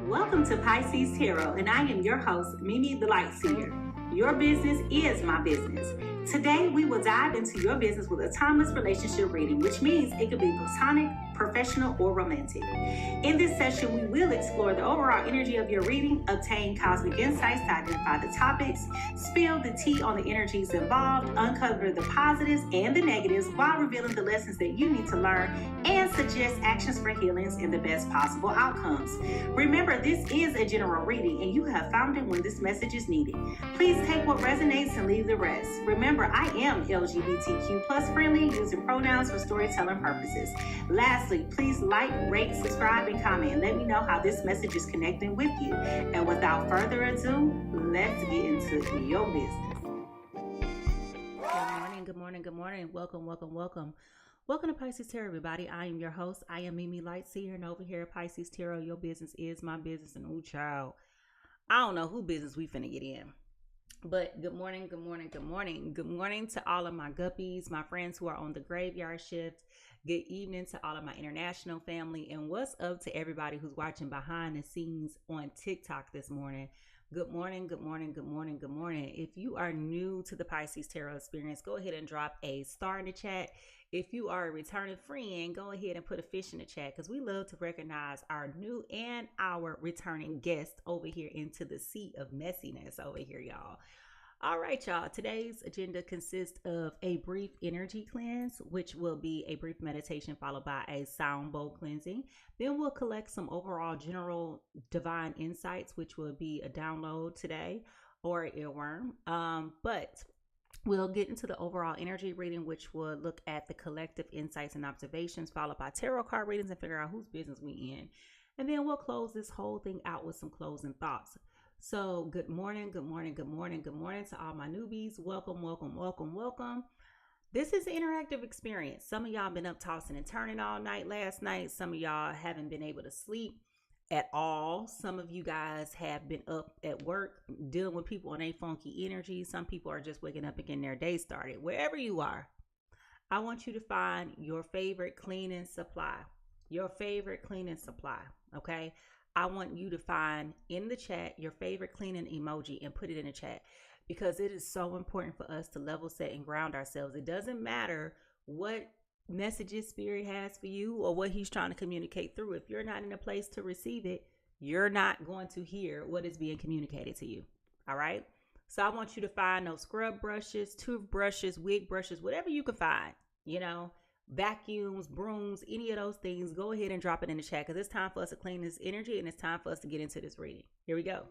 Welcome to Pisces Tarot, and I am your host, Mimi Lightseer. Your business is my business. Today, we will dive into your business with a timeless relationship reading, which means it could be platonic, professional, or romantic. In this session, we will explore the overall energy of your reading, obtain cosmic insights to identify the topics, spill the tea on the energies involved, uncover the positives and the negatives while revealing the lessons that you need to learn, and suggest actions for healings and the best possible outcomes. Remember, this is a general reading, and you have found it when this message is needed. Please take what resonates and leave the rest. Remember, I am LGBTQ plus friendly, using pronouns for storytelling purposes. Lastly, please like, rate, subscribe, and comment. Let me know how this message is connecting with you. And without further ado, let's get into your business. Good morning. Welcome. Welcome to Pisces Tarot, everybody. I am your host. I am Mimi Lightseer, and over here at Pisces Tarot, your business is my business. And ooh, child, I don't know who business we finna get in. But good morning to all of my guppies, my friends who are on the graveyard shift. Good evening to all of my international family, and what's up to everybody who's watching behind the scenes on TikTok this morning. Good morning. If you are new to the Pisces Tarot experience, go ahead and drop a star in the chat. If you are a returning friend, go ahead and put a fish in the chat, because we love to recognize our new and our returning guests over here into the sea of messiness over here, y'all. All right, y'all. Today's agenda consists of a brief energy cleanse, which will be a brief meditation followed by a sound bowl cleansing. Then we'll collect some overall general divine insights, which will be a download today or an earworm. But we'll get into the overall energy reading, which will look at the collective insights and observations, followed by tarot card readings and figure out whose business we in. And then we'll close this whole thing out with some closing thoughts. So good morning to all my newbies. Welcome. This is an interactive experience. Some of y'all been up tossing and turning all night last night. Some of y'all haven't been able to sleep at all. Some of you guys have been up at work dealing with people on a funky energy. Some people are just waking up and getting their day started. Wherever you are, I want you to find your favorite cleaning supply. Okay? I want you to find in the chat your favorite cleaning emoji and put it in the chat, because it is so important for us to level set and ground ourselves. It doesn't matter what messages Spirit has for you or what he's trying to communicate through. If you're not in a place to receive it, you're not going to hear what is being communicated to you. All right? So I want you to find those scrub brushes, toothbrushes, wig brushes, whatever you can find, vacuums, brooms, any of those things. Go ahead and drop it in the chat, because it's time for us to clean this energy and it's time for us to get into this reading. Here we go.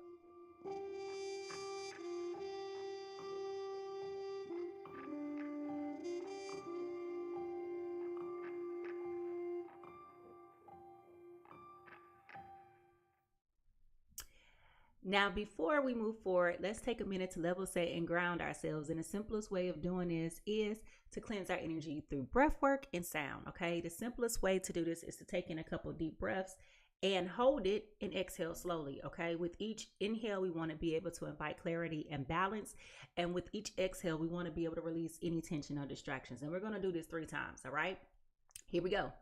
Now, before we move forward, let's take a minute to level set and ground ourselves. And the simplest way of doing this is to cleanse our energy through breath work and sound. Okay, the simplest way to do this is to take in a couple deep breaths and hold it and exhale slowly. Okay, with each inhale, we want to be able to invite clarity and balance. And with each exhale, we want to be able to release any tension or distractions. And we're going to do this 3 times. All right, here we go.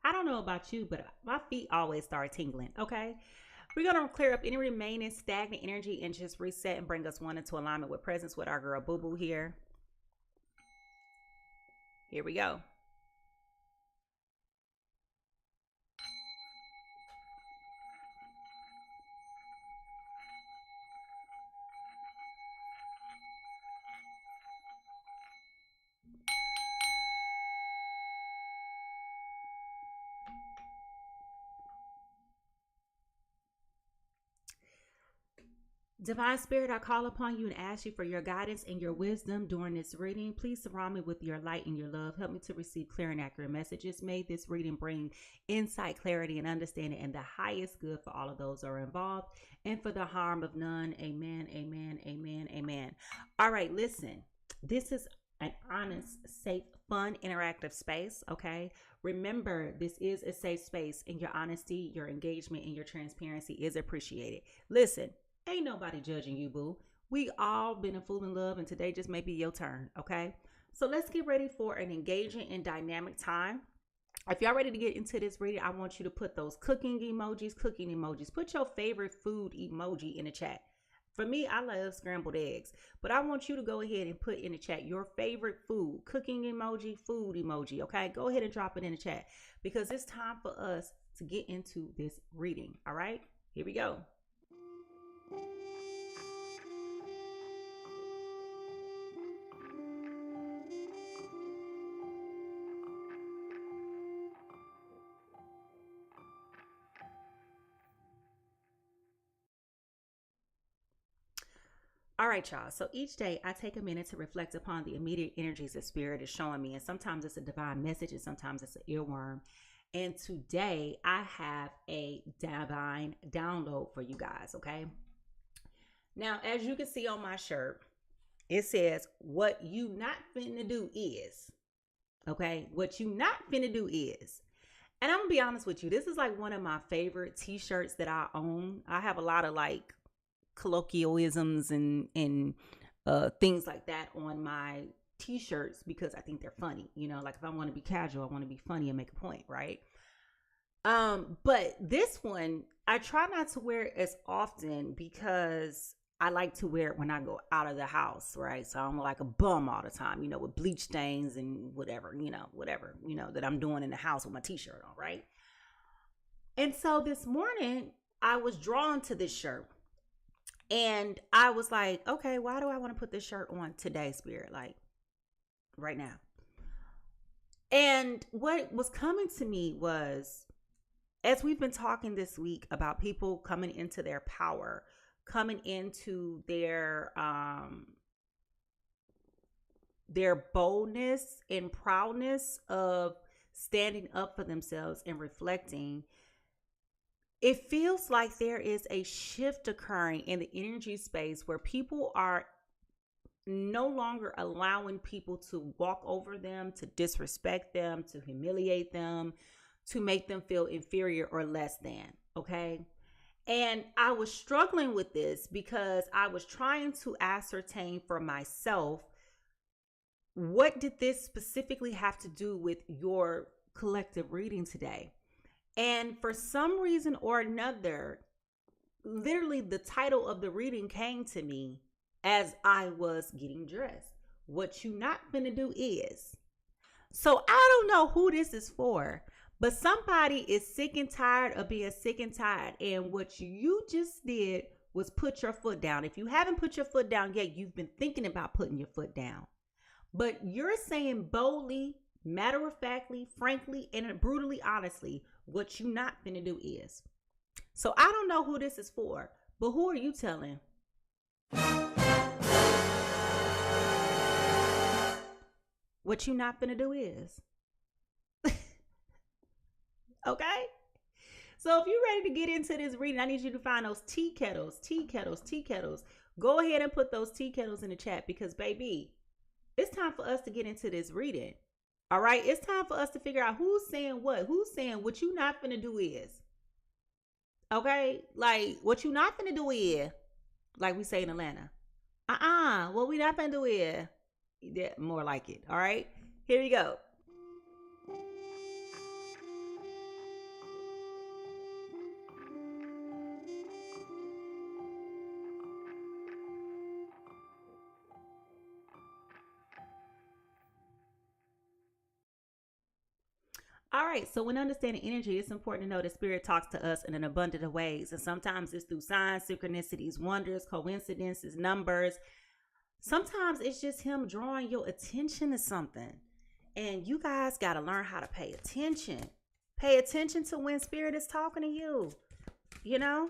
I don't know about you, but my feet always start tingling. Okay, we're going to clear up any remaining stagnant energy and just reset and bring us into alignment with presence with our girl Boo Boo here. Here we go. Divine Spirit, I call upon you and ask you for your guidance and your wisdom during this reading. Please surround me with your light and your love. Help me to receive clear and accurate messages. May this reading bring insight, clarity, and understanding and the highest good for all of those who are involved and for the harm of none. Amen, amen, amen, amen. All right, listen. This is an honest, safe, fun, interactive space, okay? Remember, this is a safe space, and your honesty, your engagement, and your transparency is appreciated. Listen. Ain't nobody judging you, boo. We all been a fool in love, and today just may be your turn, okay? So let's get ready for an engaging and dynamic time. If y'all ready to get into this reading, I want you to put those cooking emojis. Put your favorite food emoji in the chat. For me, I love scrambled eggs, but I want you to go ahead and put in the chat your favorite food, cooking emoji, food emoji, okay? Go ahead and drop it in the chat because it's time for us to get into this reading, all right? Here we go. All right, y'all. So each day I take a minute to reflect upon the immediate energies that spirit is showing me. And sometimes it's a divine message and sometimes it's an earworm. And today I have a divine download for you guys, okay? Now, as you can see on my shirt, it says, what you not finna do is, okay? What you not finna do is. And I'm gonna be honest with you, this is like one of my favorite t-shirts that I own. I have a lot of like colloquialisms and things like that on my t-shirts because I think they're funny, you know, like if I want to be casual, I want to be funny and make a point, right? But this one I try not to wear it as often because I like to wear it when I go out of the house, right? So I'm like a bum all the time, you know, with bleach stains and whatever, that I'm doing in the house with my t-shirt on, right? And so this morning I was drawn to this shirt. And I was like, okay, why do I want to put this shirt on today, Spirit? Like, right now. And what was coming to me was, as we've been talking this week about people coming into their power, coming into their boldness and proudness of standing up for themselves and reflecting, it feels like there is a shift occurring in the energy space where people are no longer allowing people to walk over them, to disrespect them, to humiliate them, to make them feel inferior or less than, okay? And I was struggling with this because I was trying to ascertain for myself, what did this specifically have to do with your collective reading today? And for some reason or another, literally the title of the reading came to me as I was getting dressed. What you not finna do is. So I don't know who this is for, but somebody is sick and tired of being sick and tired. And what you just did was put your foot down. If you haven't put your foot down yet, you've been thinking about putting your foot down. But you're saying boldly, matter-of-factly, frankly, and brutally honestly, what you not finna do is. So I don't know who this is for, but who are you telling? What you not finna do is. Okay? So if you're ready to get into this reading, I need you to find those tea kettles. Go ahead and put those tea kettles in the chat because, baby, it's time for us to get into this reading. All right, it's time for us to figure out who's saying what. Who's saying what you not finna do is. Okay, like what you not finna do is, like we say in Atlanta. What we not finna do is, yeah, more like it. All right, here we go. All right, so when understanding energy, it's important to know that spirit talks to us in an abundant of ways. And sometimes it's through signs, synchronicities, wonders, coincidences, numbers. Sometimes it's just him drawing your attention to something. And you guys got to learn how to pay attention. Pay attention to when spirit is talking to you. You know,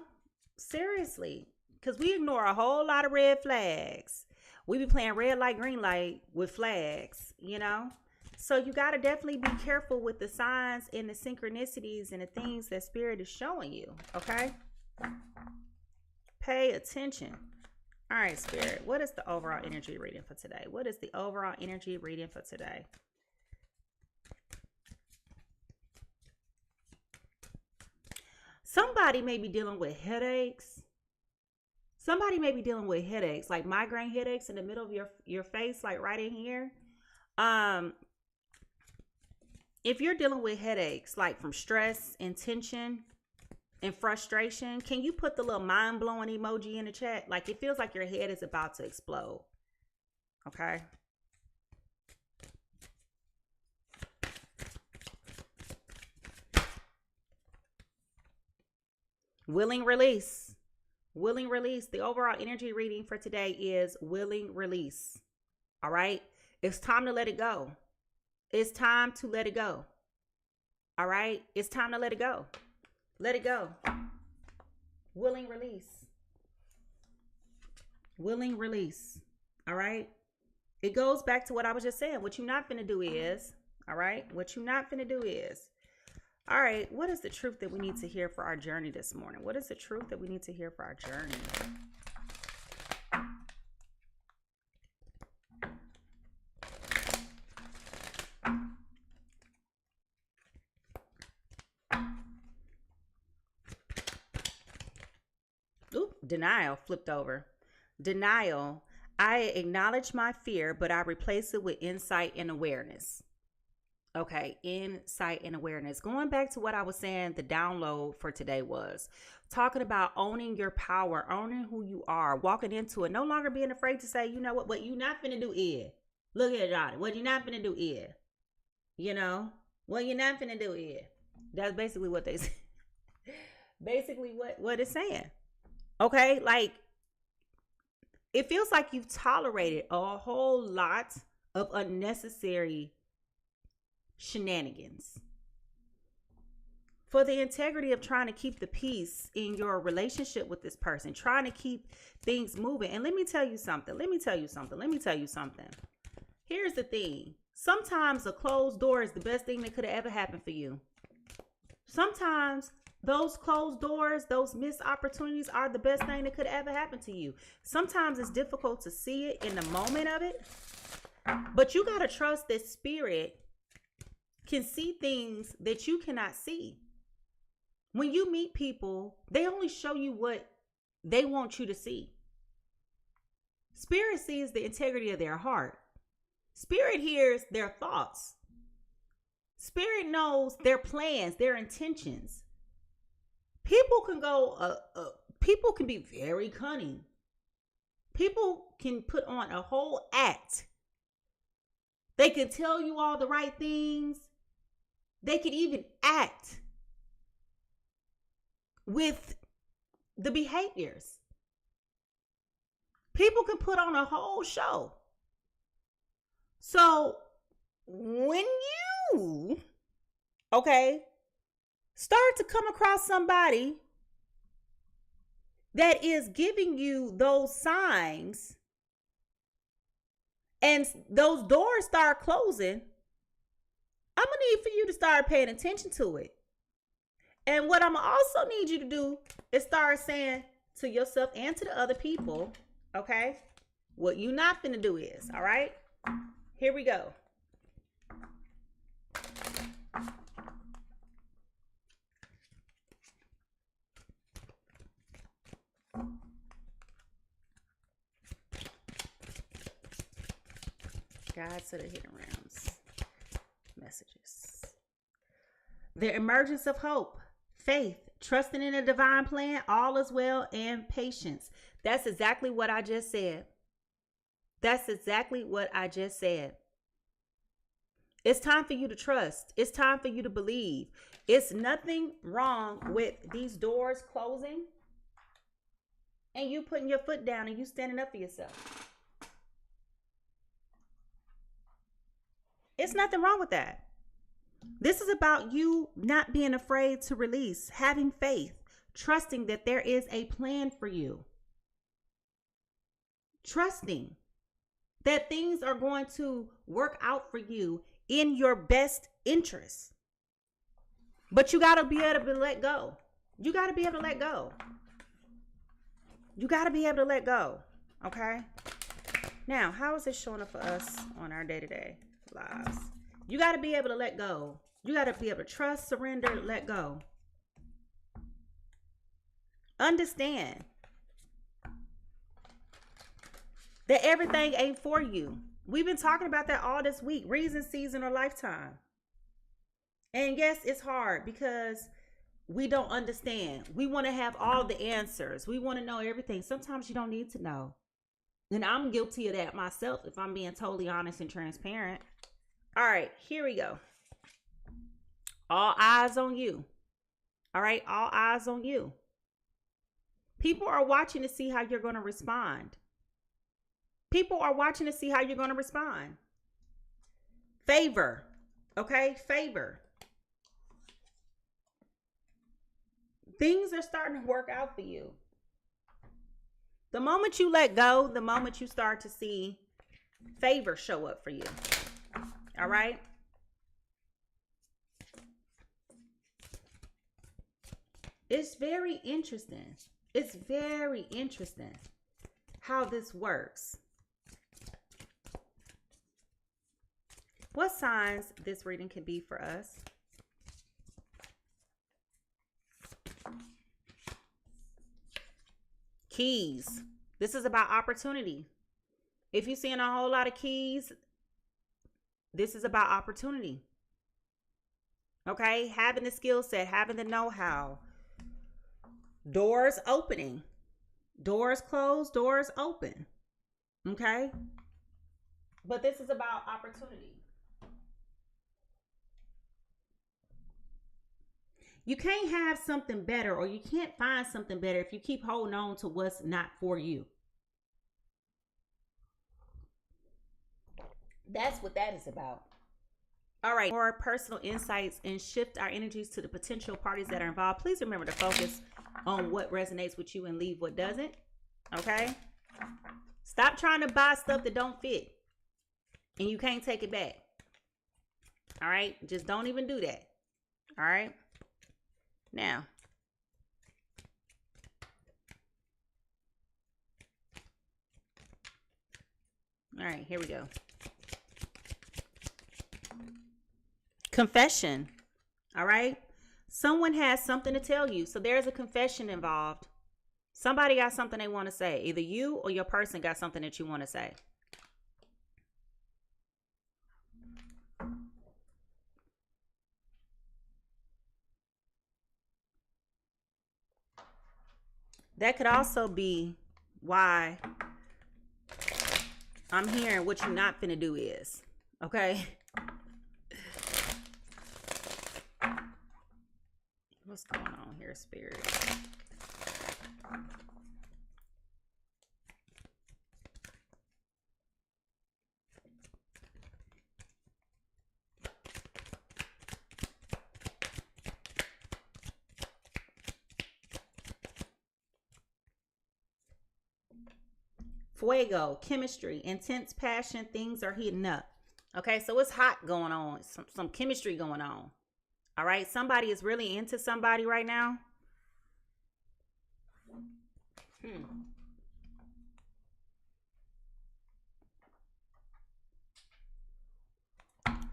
seriously, Because we ignore a whole lot of red flags. We be playing red light, green light with flags, you know? So you got to definitely be careful with the signs and the synchronicities and the things that Spirit is showing you, okay? Pay attention. All right, Spirit, what is the overall energy reading for today? What is the overall energy reading for today? Somebody may be dealing with headaches. Somebody may be dealing with headaches, like migraine headaches in the middle of your face, like right in here. If you're dealing with headaches, like from stress and tension and frustration, can you put the little mind-blowing emoji in the chat? Like it feels like your head is about to explode. Okay. Willing release. Willing release. The overall energy reading for today is willing release. All right. It's time to let it go. It's time to let it go. All right. It's time to let it go. Let it go. Willing release. Willing release. All right. It goes back to what I was just saying. What you're not finna do is, all right. What you're not finna do is, all right, what is the truth that we need to hear for our journey this morning? What is the truth that we need to hear for our journey? Oop, denial flipped over. Denial. I acknowledge my fear, but I replace it with insight and awareness. Okay, insight and awareness. Going back to what I was saying, the download for today was talking about owning your power, owning who you are, walking into it, no longer being afraid to say, you know what you're not finna do is. Look at it, Johnny. What you're not finna do is. You know, what you're not finna do is. That's basically what they say. Basically what it's saying. Okay, like it feels like you've tolerated a whole lot of unnecessary shenanigans for the integrity of trying to keep the peace in your relationship with this person, trying to keep things moving. And let me tell you something. Here's the thing. Sometimes a closed door is the best thing that could have ever happened for you. Sometimes those closed doors, those missed opportunities are the best thing that could ever happen to you. Sometimes it's difficult to see it in the moment of it, but you got to trust that Spirit can see things that you cannot see. When you meet people, they only show you what they want you to see. Spirit sees the integrity of their heart. Spirit hears their thoughts. Spirit knows their plans, their intentions. People can be very cunning. People can put on a whole act. They can tell you all the right things. They could even act with the behaviors. People can put on a whole show. So when you, start to come across somebody that is giving you those signs and those doors start closing, I'm going to need for you to start paying attention to it. And what I'm also need you to do is start saying to yourself and to the other people, okay, what you not finna do is, all right? Here we go. God to the hidden realms. Messages. The emergence of hope, faith, trusting in a divine plan, all is well, and patience. That's exactly what I just said. It's time for you to trust. It's time for you to believe. It's nothing wrong with these doors closing and you putting your foot down and you standing up for yourself. It's nothing wrong with that. This is about you not being afraid to release, having faith, trusting that there is a plan for you. trusting that things are going to work out for you in your best interest. But you got to be able to let go. You got to be able to let go. You got to be able to let go. Okay? Now, how is this showing up for us on our day-to-day lives? You got to be able to let go. You got to be able to trust, surrender, let go. Understand that everything ain't for you. We've been talking about that all this week. Reason, season, or lifetime. And yes, it's hard because we don't understand. We want to have all the answers. We want to know everything. Sometimes you don't need to know. And I'm guilty of that myself, if I'm being totally honest and transparent. All right, here we go. All eyes on you. All right, all eyes on you. People are watching to see how you're going to respond. People are watching to see how you're going to respond. Favor. Okay, favor. Things are starting to work out for you. The moment you let go, the moment you start to see favor show up for you. All right? It's very interesting. It's very interesting how this works. What signs this reading can be for us? Keys. This is about opportunity. If you're seeing a whole lot of keys, this is about opportunity. Okay? Having the skill set, having the know-how. Doors opening. Doors closed, doors open. Okay? But this is about opportunity. You can't have something better, or you can't find something better if you keep holding on to what's not for you. That's what that is about. All right, more personal insights and shift our energies to the potential parties that are involved. Please remember to focus on what resonates with you and leave what doesn't. Okay? Stop trying to buy stuff that don't fit and you can't take it back. All right? Just don't even do that. All right? Now, all right, here we go. Confession. All right. Someone has something to tell you. So there's a confession involved. Somebody got something they want to say. Either you or your person got something that you want to say. That could also be why I'm hearing what you're not finna do is. Okay? What's going on here, Spirit? Fuego, chemistry, intense passion, things are heating up. Okay, so it's hot going on. Some chemistry going on. All right, somebody is really into somebody right now.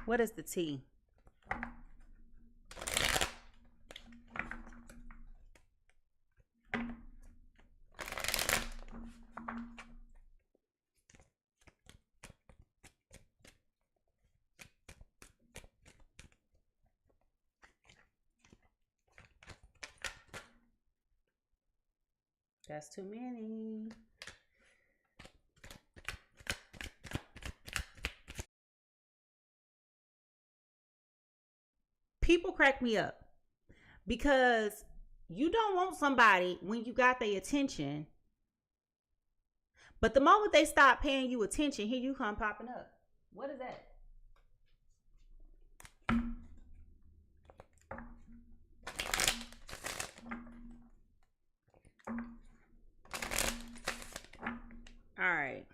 What is the tea? That's too many. People crack me up because you don't want somebody when you got their attention, but the moment they stop paying you attention, here you come popping up. What is that? All right.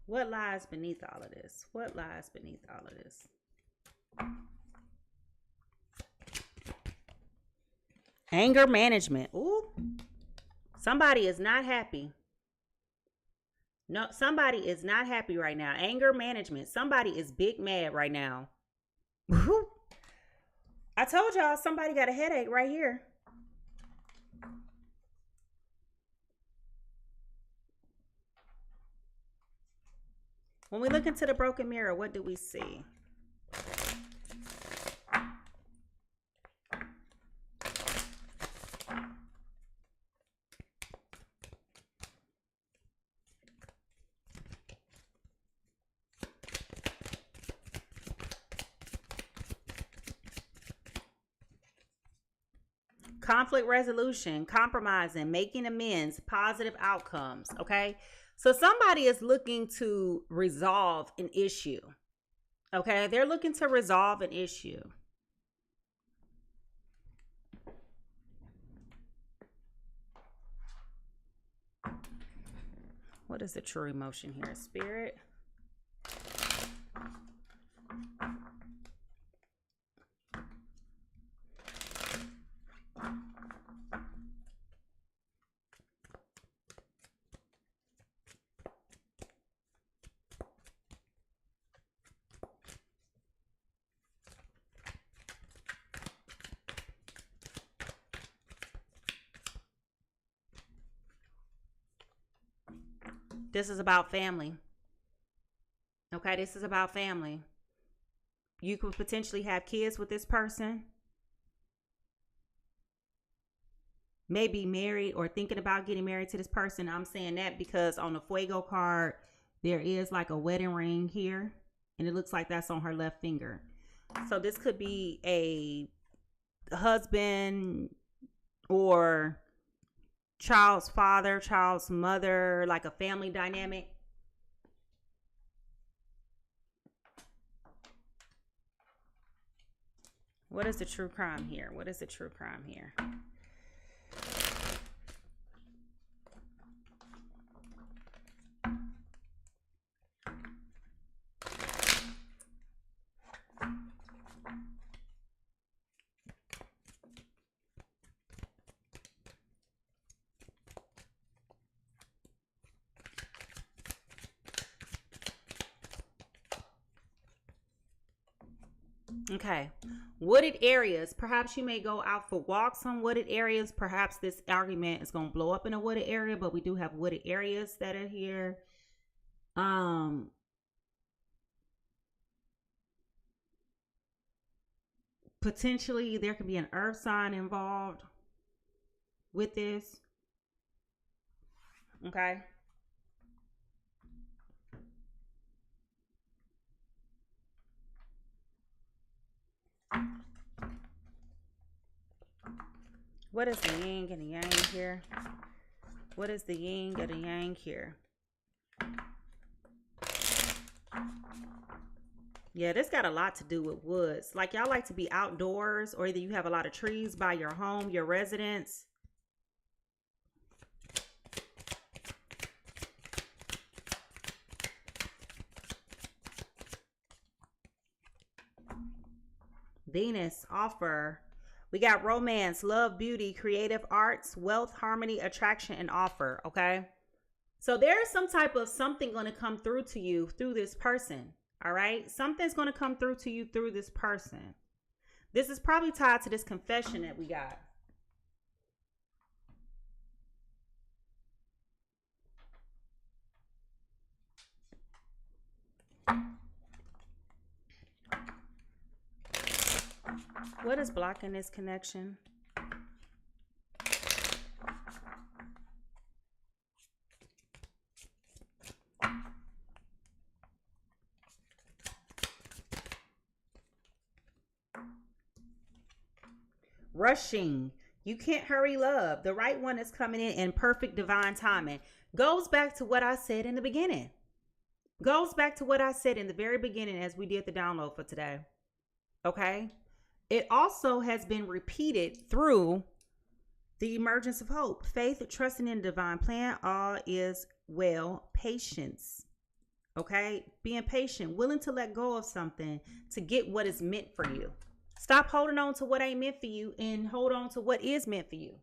What lies beneath all of this? What lies beneath all of this? Anger management. Ooh. Somebody is not happy. No, somebody is not happy right now. Anger management. Somebody is big mad right now. I told y'all somebody got a headache right here. When we look into the broken mirror, what do we see? Conflict resolution, compromising, making amends, positive outcomes, okay? So somebody is looking to resolve an issue, okay? They're looking to resolve an issue. What is the true emotion here, Spirit? This is about family. Okay, this is about family. You could potentially have kids with this person. Maybe married or thinking about getting married to this person. I'm saying that because on the Fuego card, there is like a wedding ring here. And it looks like that's on her left finger. So this could be a husband or child's father, child's mother, like a family dynamic. What is the true crime here? What is the true crime here? Okay, wooded areas. Perhaps you may go out for walks on wooded areas. Perhaps this argument is going to blow up in a wooded area, but we do have wooded areas that are here. Potentially there could be an earth sign involved with this. Okay. What is the yin and the yang here? What is the yin and the yang here? Yeah, this got a lot to do with woods. Like y'all like to be outdoors, or either you have a lot of trees by your home, your residence. Venus, offer. We got romance, love, beauty, creative arts, wealth, harmony, attraction, and offer. Okay. So there's some type of something going to come through to you through this person. All right. Something's going to come through to you through this person. This is probably tied to this confession that we got. What is blocking this connection? Rushing. You can't hurry love. The right one is coming in perfect divine timing. Goes back to what I said in the beginning. Goes back to what I said in the very beginning as we did the download for today. Okay. It also has been repeated through the emergence of hope, faith, trusting in the divine plan, all is well, patience. Okay? Being patient, willing to let go of something to get what is meant for you. Stop holding on to what ain't meant for you and hold on to what is meant for you.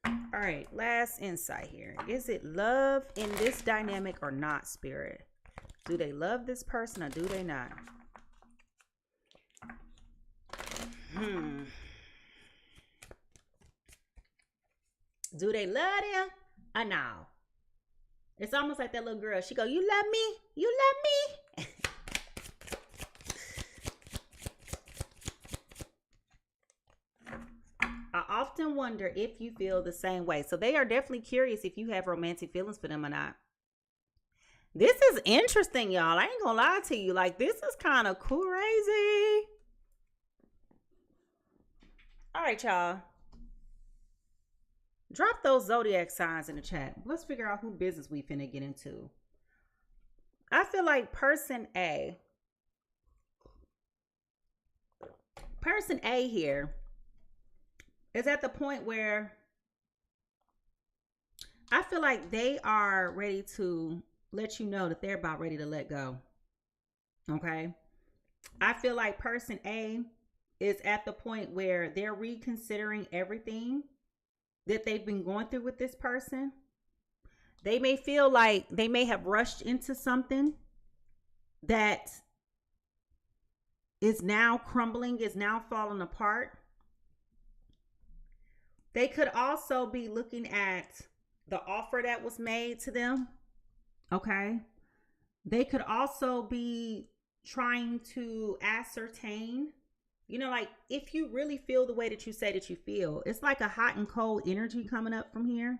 All right, last insight here. Is it love in this dynamic or not, Spirit? Do they love this person or do they not? Do they love them or no? It's almost like that little girl. She go, you love me? You love me? I often wonder if you feel the same way. So they are definitely curious if you have romantic feelings for them or not. This is interesting, y'all. I ain't gonna lie to you. Like, this is kind of crazy. All right, y'all. Drop those zodiac signs in the chat. Let's figure out who business we finna get into. I feel like person A here is at the point where I feel like they are ready to let you know that they're about ready to let go. Okay? I feel like person A is at the point where they're reconsidering everything that they've been going through with this person. They may feel like they may have rushed into something that is now crumbling, is now falling apart. They could also be looking at the offer that was made to them. Okay. They could also be trying to ascertain, you know, like if you really feel the way that you say that you feel, it's like a hot and cold energy coming up from here.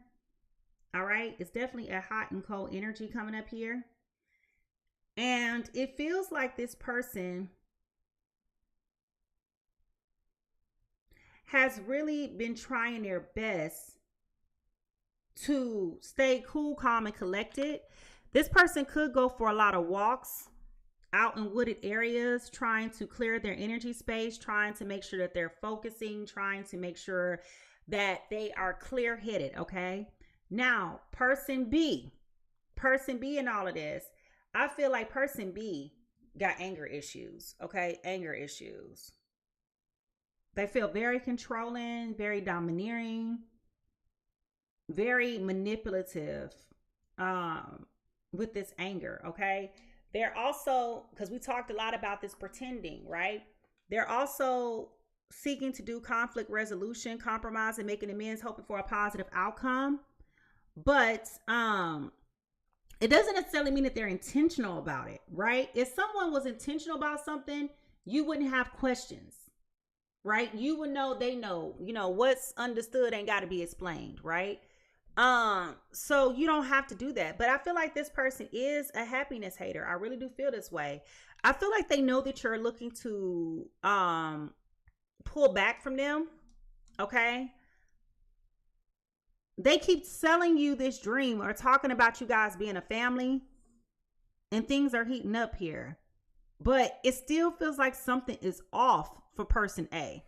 All right. It's definitely a hot and cold energy coming up here. And it feels like this person has really been trying their best to stay cool, calm, and collected. This person could go for a lot of walks out in wooded areas, trying to clear their energy space, trying to make sure that they're focusing, trying to make sure that they are clear-headed, okay? Now, person B in all of this, I feel like person B got anger issues, okay? Anger issues. They feel very controlling, very domineering, very manipulative with this anger, okay? They're also, because we talked a lot about this pretending, right? They're also seeking to do conflict resolution, compromise, and making amends, hoping for a positive outcome. But it doesn't necessarily mean that they're intentional about it, right? If someone was intentional about something, you wouldn't have questions, right? You would know, they know, you know, what's understood ain't got to be explained, right? So you don't have to do that. But I feel like this person is a happiness hater. I really do feel this way. I feel like they know that you're looking to pull back from them. Okay. They keep selling you this dream or talking about you guys being a family, and things are heating up here. But it still feels like something is off for person A.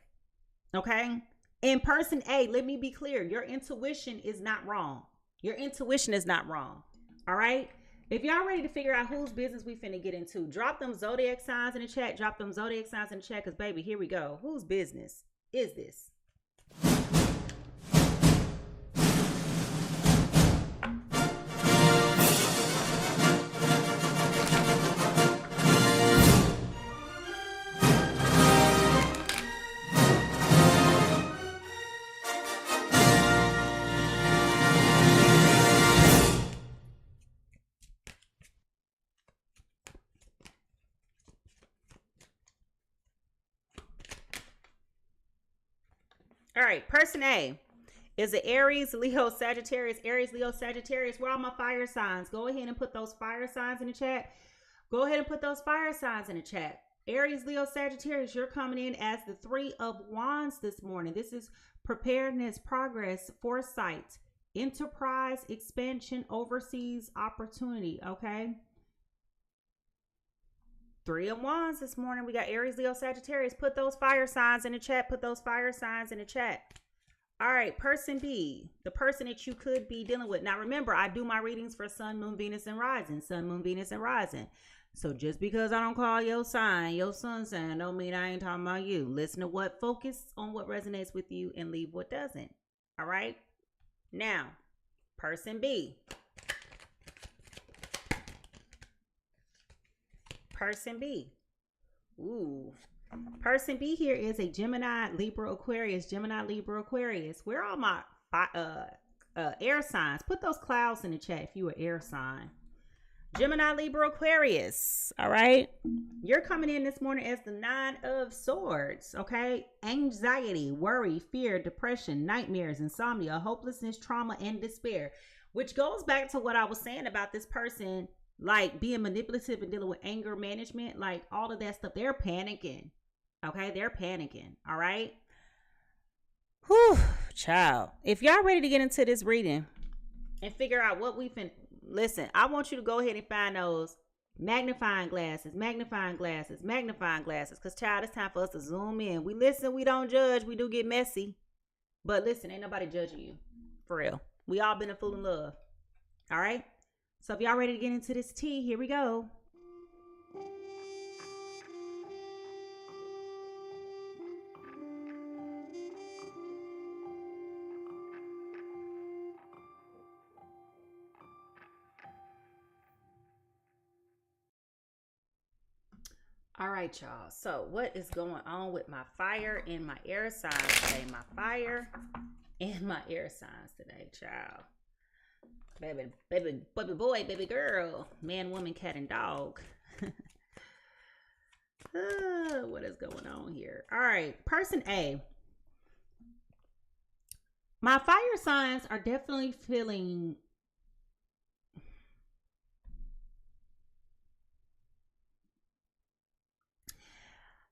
Okay. And person A, let me be clear. Your intuition is not wrong. Your intuition is not wrong. All right. If y'all ready to figure out whose business we finna get into, drop them zodiac signs in the chat. Drop them zodiac signs in the chat. Because, baby, here we go. Whose business is this? All right, person A is the Aries, Leo, Sagittarius. Aries, Leo, Sagittarius. Where are all my fire signs? Go ahead and put those fire signs in the chat. Go ahead and put those fire signs in the chat. Aries, Leo, Sagittarius, you're coming in as the 3 of Wands this morning. This is preparedness, progress, foresight, enterprise, expansion, overseas opportunity, okay? 3 of Wands this morning. We got Aries, Leo, Sagittarius. Put those fire signs in the chat. Put those fire signs in the chat. All right, person B, the person that you could be dealing with. Now, remember, I do my readings for Sun, Moon, Venus, and Rising. Sun, Moon, Venus, and Rising. So just because I don't call your sign, your sun sign, don't mean I ain't talking about you. Listen to what, focus on what resonates with you and leave what doesn't. All right? Now, person B. Person B. Ooh. Person B here is a Gemini, Libra, Aquarius. Gemini, Libra, Aquarius. Where are all my air signs? Put those clouds in the chat if you are air sign. Gemini, Libra, Aquarius. All right. You're coming in this morning as the 9 of Swords. Okay. Anxiety, worry, fear, depression, nightmares, insomnia, hopelessness, trauma, and despair. Which goes back to what I was saying about this person, like being manipulative and dealing with anger management, like all of that stuff. They're panicking. Okay, they're panicking. All right. Whew, child. If y'all ready to get into this reading and figure out what we can listen, I want you to go ahead and find those magnifying glasses, magnifying glasses, magnifying glasses. Because, child, it's time for us to zoom in. We listen, we don't judge, we do get messy. But listen, ain't nobody judging you. For real. We all been a fool in love. All right. So if y'all ready to get into this tea, here we go. All right, y'all. So what is going on with my fire and my air signs today? My fire and my air signs today, child. Baby, baby, baby boy, baby girl, man, woman, cat, and dog. What is going on here? All right, person A. My fire signs are definitely feeling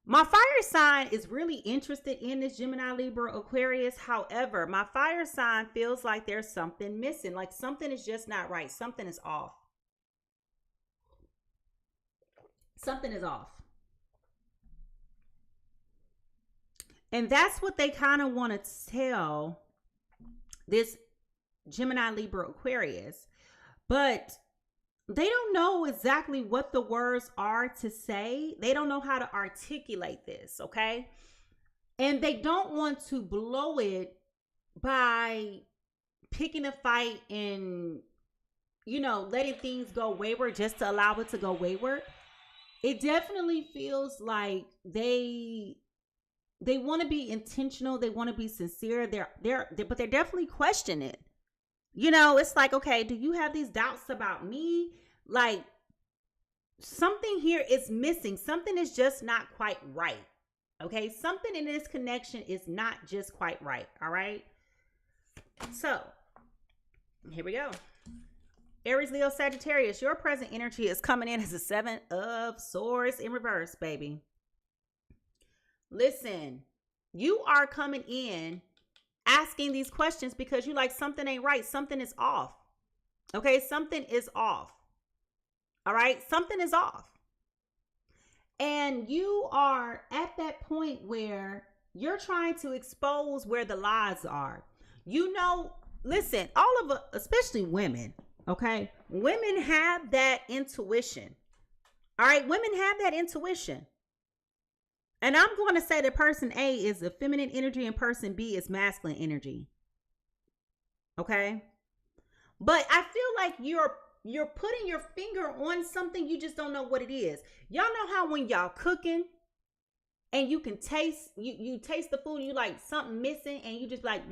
my fire sign is really interested in this Gemini, Libra, Aquarius. However, my fire sign feels like there's something missing. Like something is just not right. Something is off. Something is off. And that's what they kind of want to tell this Gemini, Libra, Aquarius. But they don't know exactly what the words are to say. They don't know how to articulate this, okay? And they don't want to blow it by picking a fight and, you know, letting things go wayward just to allow it to go wayward. It definitely feels like they want to be intentional. They want to be sincere. But they're definitely questioning it. You know, it's like, okay, do you have these doubts about me? Like, something here is missing. Something is just not quite right. Okay, something in this connection is not just quite right. All right. So, here we go. Aries, Leo, Sagittarius, your present energy is coming in as a 7 of Swords in reverse, baby. Listen, you are coming in asking these questions because you like something ain't right. Something is off. Okay, something is off. All right, something is off. And you are at that point where you're trying to expose where the lies are. You know, listen, all of us, especially women, okay? Women have that intuition. All right, women have that intuition. And I'm going to say that person A is a feminine energy and person B is masculine energy. Okay? But I feel like you're putting your finger on something, you just don't know what it is. Y'all know how when y'all cooking and you can taste, you taste the food and you like something missing and you just like,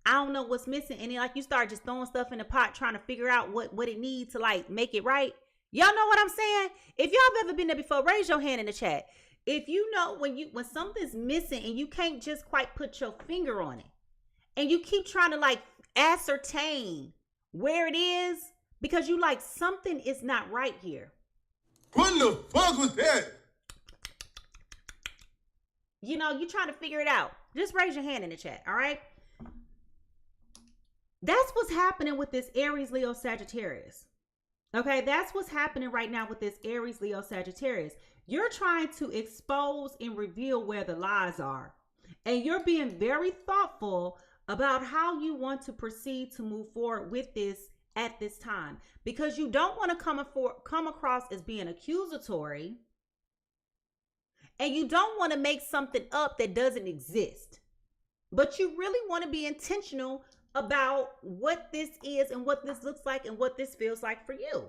I don't know what's missing. And then like you start just throwing stuff in the pot trying to figure out what it needs to like make it right. Y'all know what I'm saying? If y'all have ever been there before, raise your hand in the chat. If you know when something's missing and you can't just quite put your finger on it and you keep trying to like ascertain where it is because you like something is not right here. What the fuck was that? You know, you're trying to figure it out. Just raise your hand in the chat, all right? That's what's happening with this Aries, Leo, Sagittarius. Okay, that's what's happening right now with this Aries, Leo, Sagittarius. You're trying to expose and reveal where the lies are. And you're being very thoughtful about how you want to proceed to move forward with this at this time, because you don't want to come across as being accusatory, and you don't want to make something up that doesn't exist. But you really want to be intentional about what this is and what this looks like and what this feels like for you.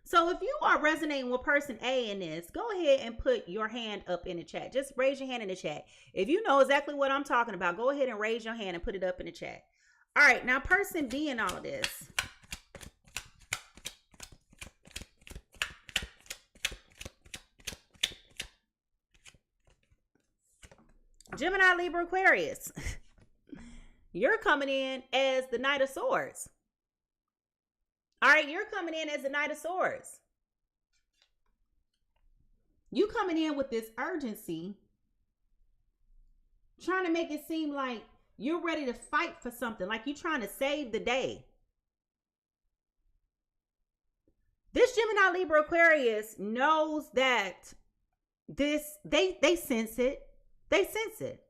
So if you are resonating with person A in this, go ahead and put your hand up in the chat. Just raise your hand in the chat. If you know exactly what I'm talking about, go ahead and raise your hand and put it up in the chat. All right, now person B in all of this. Gemini, Libra, Aquarius. You're coming in as the Knight of Swords. All right, you're coming in as the Knight of Swords. You coming in with this urgency, trying to make it seem like you're ready to fight for something, like you're trying to save the day. This Gemini, Libra, Aquarius knows that they sense it. They sense it.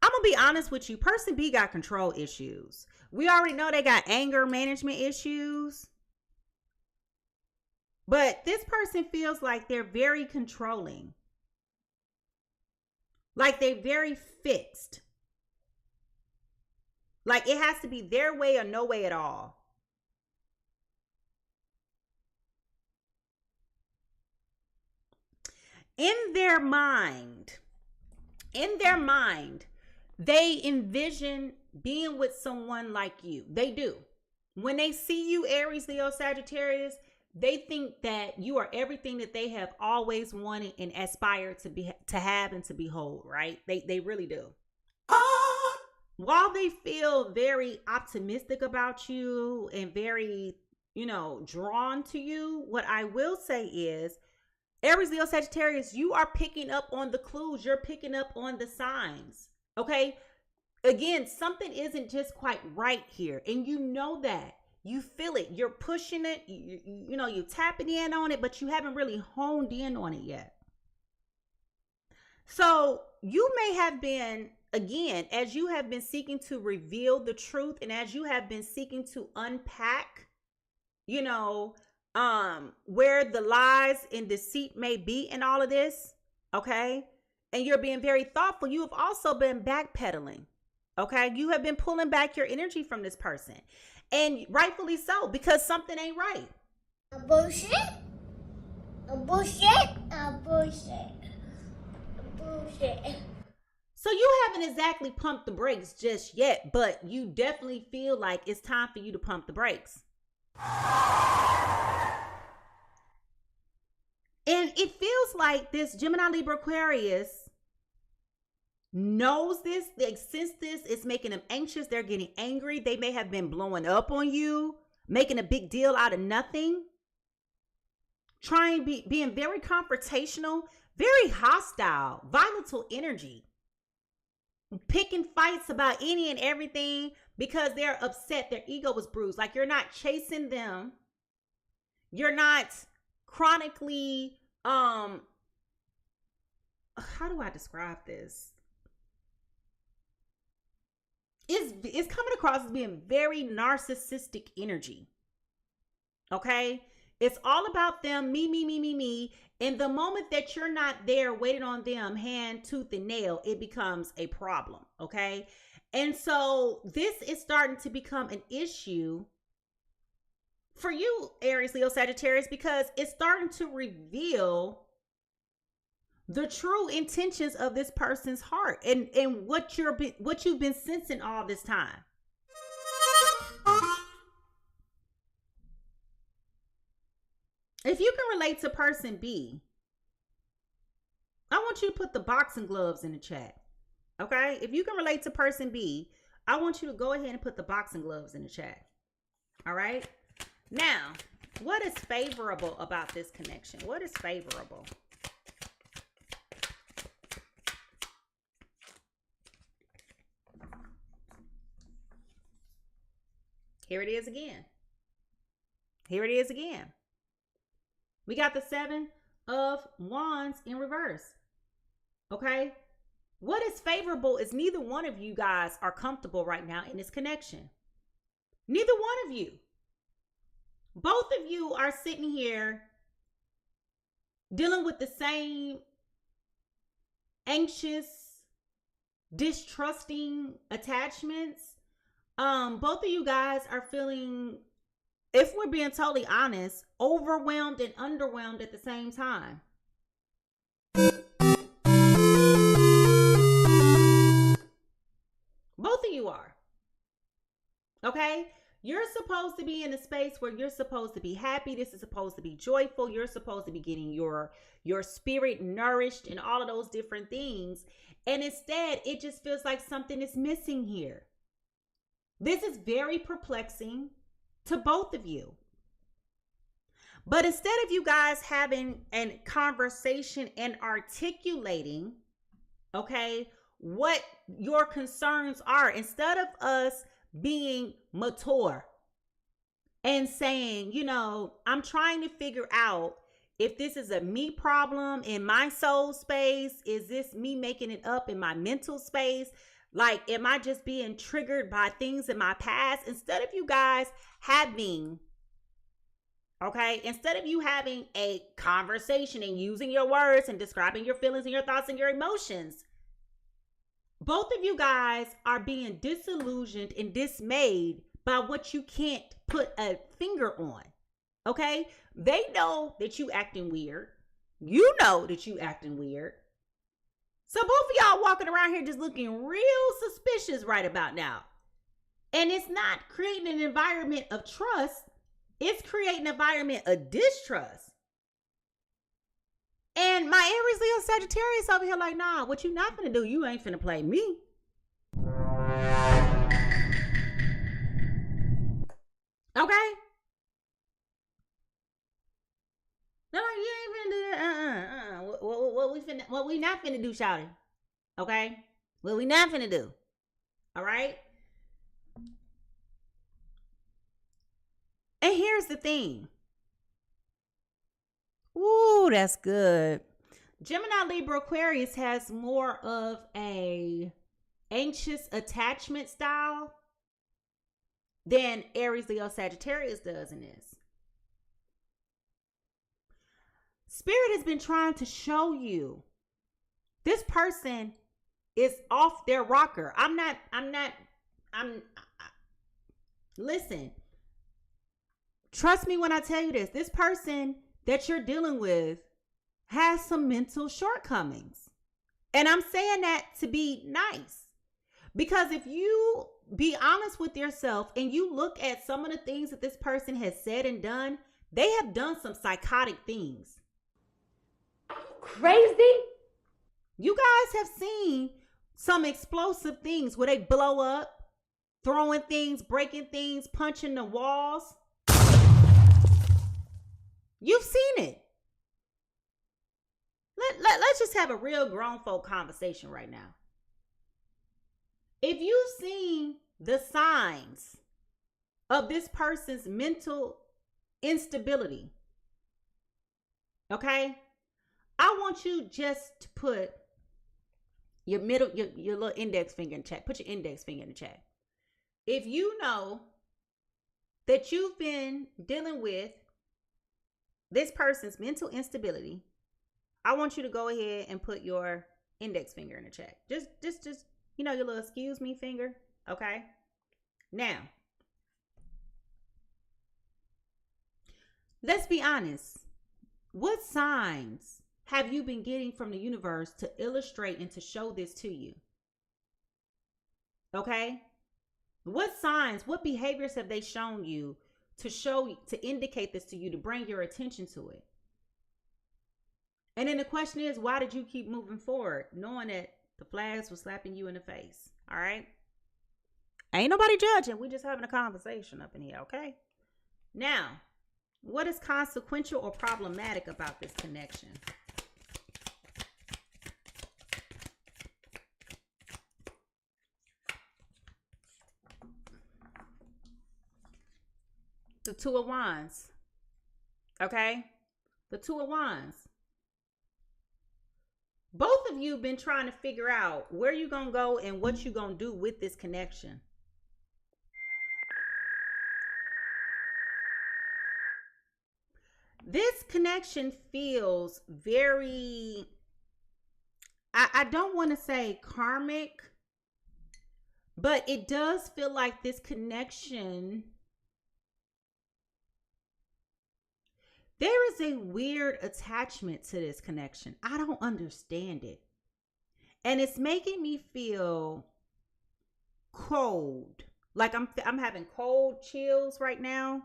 I'm going to be honest with you. Person B got control issues. We already know they got anger management issues. But this person feels like they're very controlling. Like they're very fixed. Like it has to be their way or no way at all. In their mind, they envision being with someone like you. They do. When they see you, Aries, Leo, Sagittarius, they think that you are everything that they have always wanted and aspired to have and to behold, right? They really do. While they feel very optimistic about you and very, drawn to you, what I will say is, Aries, Leo, Sagittarius, you are picking up on the clues. You're picking up on the signs. Okay? Again, something isn't just quite right here. And you know that. You feel it. You're pushing it. You're tapping in on it, but you haven't really honed in on it yet. So you may have been, again, as you have been seeking to reveal the truth and as you have been seeking to unpack, where the lies and deceit may be in all of this, okay? And you're being very thoughtful. You have also been backpedaling, okay? You have been pulling back your energy from this person. And rightfully so, because something ain't right. A bullshit. A bullshit. A bullshit. A bullshit. So you haven't exactly pumped the brakes just yet, but you definitely feel like it's time for you to pump the brakes. And it feels like this Gemini, Libra, Aquarius knows this. They sense this. It's making them anxious. They're getting angry. They may have been blowing up on you, making a big deal out of nothing. Being very confrontational, very hostile, volatile energy. Picking fights about any and everything because they're upset. Their ego was bruised. Like you're not chasing them. You're not chronically, how do I describe this? It's coming across as being very narcissistic energy. Okay? It's all about them, me. And the moment that you're not there waiting on them, hand, tooth, and nail, it becomes a problem. Okay? And so this is starting to become an issue for you, Aries, Leo, Sagittarius, because it's starting to reveal the true intentions of this person's heart and what you've been sensing all this time. If you can relate to person B, I want you to put the boxing gloves in the chat. Okay? If you can relate to person B, I want you to go ahead and put the boxing gloves in the chat. All right? Now, what is favorable about this connection? What is favorable? Here it is again. Here it is again. We got the 7 of Wands in reverse. Okay? What is favorable is neither one of you guys are comfortable right now in this connection. Neither one of you. Both of you are sitting here dealing with the same anxious, distrusting attachments. Both of you guys are feeling, if we're being totally honest, overwhelmed and underwhelmed at the same time. Both of you are. Okay? You're supposed to be in a space where you're supposed to be happy. This is supposed to be joyful. You're supposed to be getting your spirit nourished and all of those different things. And instead, it just feels like something is missing here. This is very perplexing to both of you. But instead of you guys having a conversation and articulating, okay, what your concerns are, instead of us being mature and saying, you know, I'm trying to figure out if this is a me problem in my soul space. Is this me making it up in my mental space? Like, am I just being triggered by things in my past? Instead of you guys having, okay, instead of you having a conversation and using your words and describing your feelings and your thoughts and your emotions, both of you guys are being disillusioned and dismayed by what you can't put a finger on. Okay? They know that you acting weird. You know that you acting weird. So both of y'all walking around here just looking real suspicious right about now. And it's not creating an environment of trust. It's creating an environment of distrust. And my Aries, Leo, Sagittarius over here like, nah, what you not finna do? You ain't finna play me. Okay? They're like, you ain't finna do that. What we not finna do, shouty? Okay? What we not finna do? All right? And here's the thing. Ooh, that's good. Gemini, Libra, Aquarius has more of a anxious attachment style than Aries, Leo, Sagittarius does in this. Spirit has been trying to show you this person is off their rocker. Listen, trust me when I tell you this. This person that you're dealing with has some mental shortcomings. And I'm saying that to be nice. Because if you be honest with yourself and you look at some of the things that this person has said and done, they have done some psychotic things. Crazy? You guys have seen some explosive things where they blow up, throwing things, breaking things, punching the walls. You've seen it. Let's just have a real grown folk conversation right now. If you've seen the signs of this person's mental instability, okay, I want you just to put your little index finger in the chat. Put your index finger in the chat. If you know that you've been dealing with this person's mental instability, I want you to go ahead and put your index finger in the chat. Just, you know, your little excuse me finger. Okay. Now, let's be honest. What signs have you been getting from the universe to illustrate and to show this to you? Okay. What signs, what behaviors have they shown you to indicate this to you, to bring your attention to it? And then the question is, why did you keep moving forward knowing that the flags were slapping you in the face? All right. Ain't nobody judging. We just having a conversation up in here. Okay. Now, what is consequential or problematic about this connection? The Two of Wands. Okay. The Two of Wands. Both of you been trying to figure out where you gonna go and what you gonna do with this connection. This connection feels very, I don't want to say karmic, but it does feel like this connection, there is a weird attachment to this connection. I don't understand it. And it's making me feel cold. Like I'm having cold chills right now.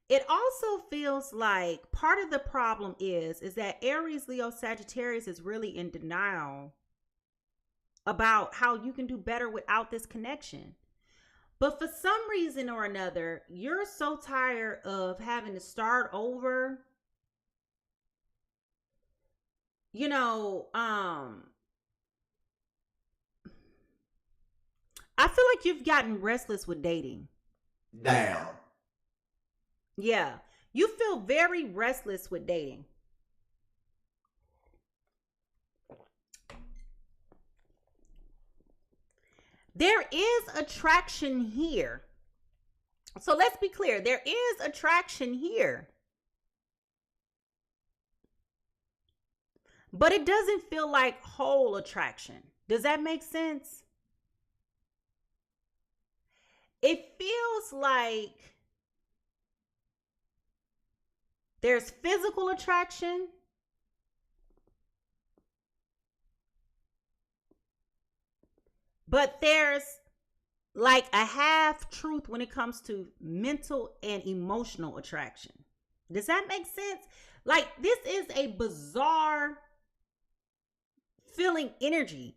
It also feels like part of the problem is that Aries, Leo, Sagittarius is really in denial about how you can do better without this connection. But for some reason or another, you're so tired of having to start over. You know, I feel like you've gotten restless with dating. Damn. Yeah, you feel very restless with dating. There is attraction here. So let's be clear. There is attraction here. But it doesn't feel like whole attraction. Does that make sense? It feels like there's physical attraction, but there's like a half truth when it comes to mental and emotional attraction. Does that make sense? Like, this is a bizarre feeling energy,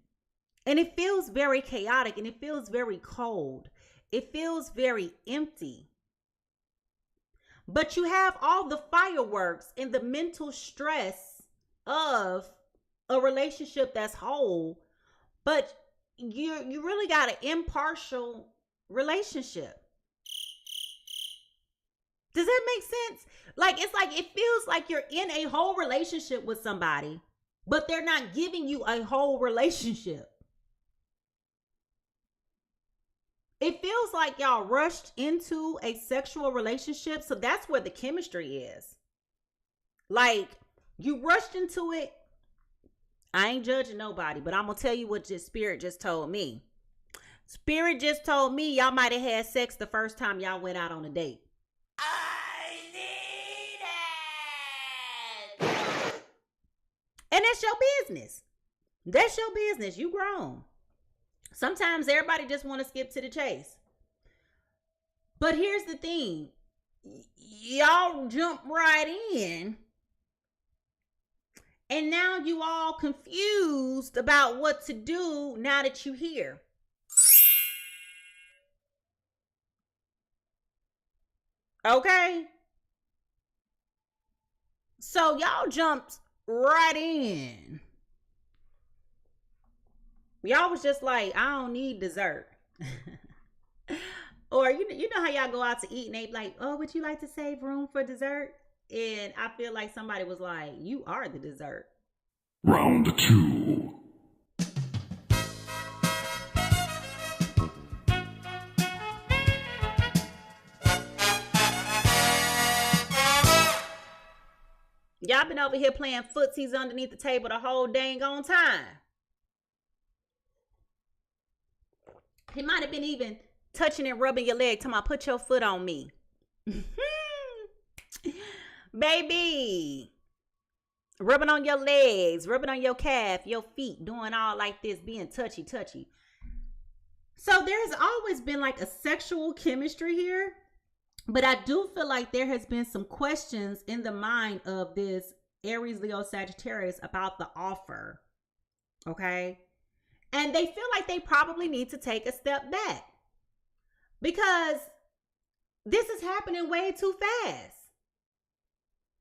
and it feels very chaotic, and it feels very cold. It feels very empty. But you have all the fireworks and the mental stress of a relationship that's whole, but you really got an impartial relationship. Does that make sense? Like, it's like, it feels like you're in a whole relationship with somebody, but they're not giving you a whole relationship. It feels like y'all rushed into a sexual relationship. So that's where the chemistry is. Like, you rushed into it. I ain't judging nobody, but I'm going to tell you what Spirit just told me. Spirit just told me y'all might have had sex the first time y'all went out on a date. I need it. And that's your business. That's your business. You grown. Sometimes everybody just want to skip to the chase. But here's the thing. Y'all jump right in. And now you all confused about what to do now that you're here. Okay? So y'all jumped right in. Y'all was just like, I don't need dessert. Or you know how y'all go out to eat and they be like, oh, would you like to save room for dessert? And I feel like somebody was like, you are the dessert. Round 2. Y'all been over here playing footsies underneath the table the whole dang on time. He might have been even touching and rubbing your leg. Talking about, put your foot on me. Baby. Rubbing on your legs. Rubbing on your calf, your feet. Doing all like this. Being touchy. So there's always been like a sexual chemistry here. But I do feel like there has been some questions in the mind of this Aries, Leo, Sagittarius about the offer. Okay? And they feel like they probably need to take a step back. Because this is happening way too fast.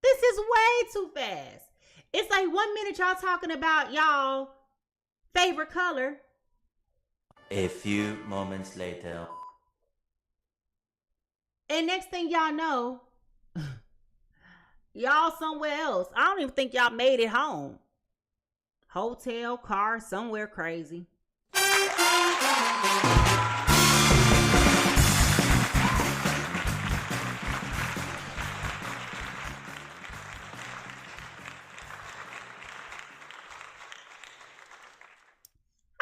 This is way too fast. It's like 1 minute y'all talking about y'all favorite color. A few moments later. And next thing y'all know, Y'all somewhere else. I don't even think y'all made it home. Hotel, car, somewhere crazy. How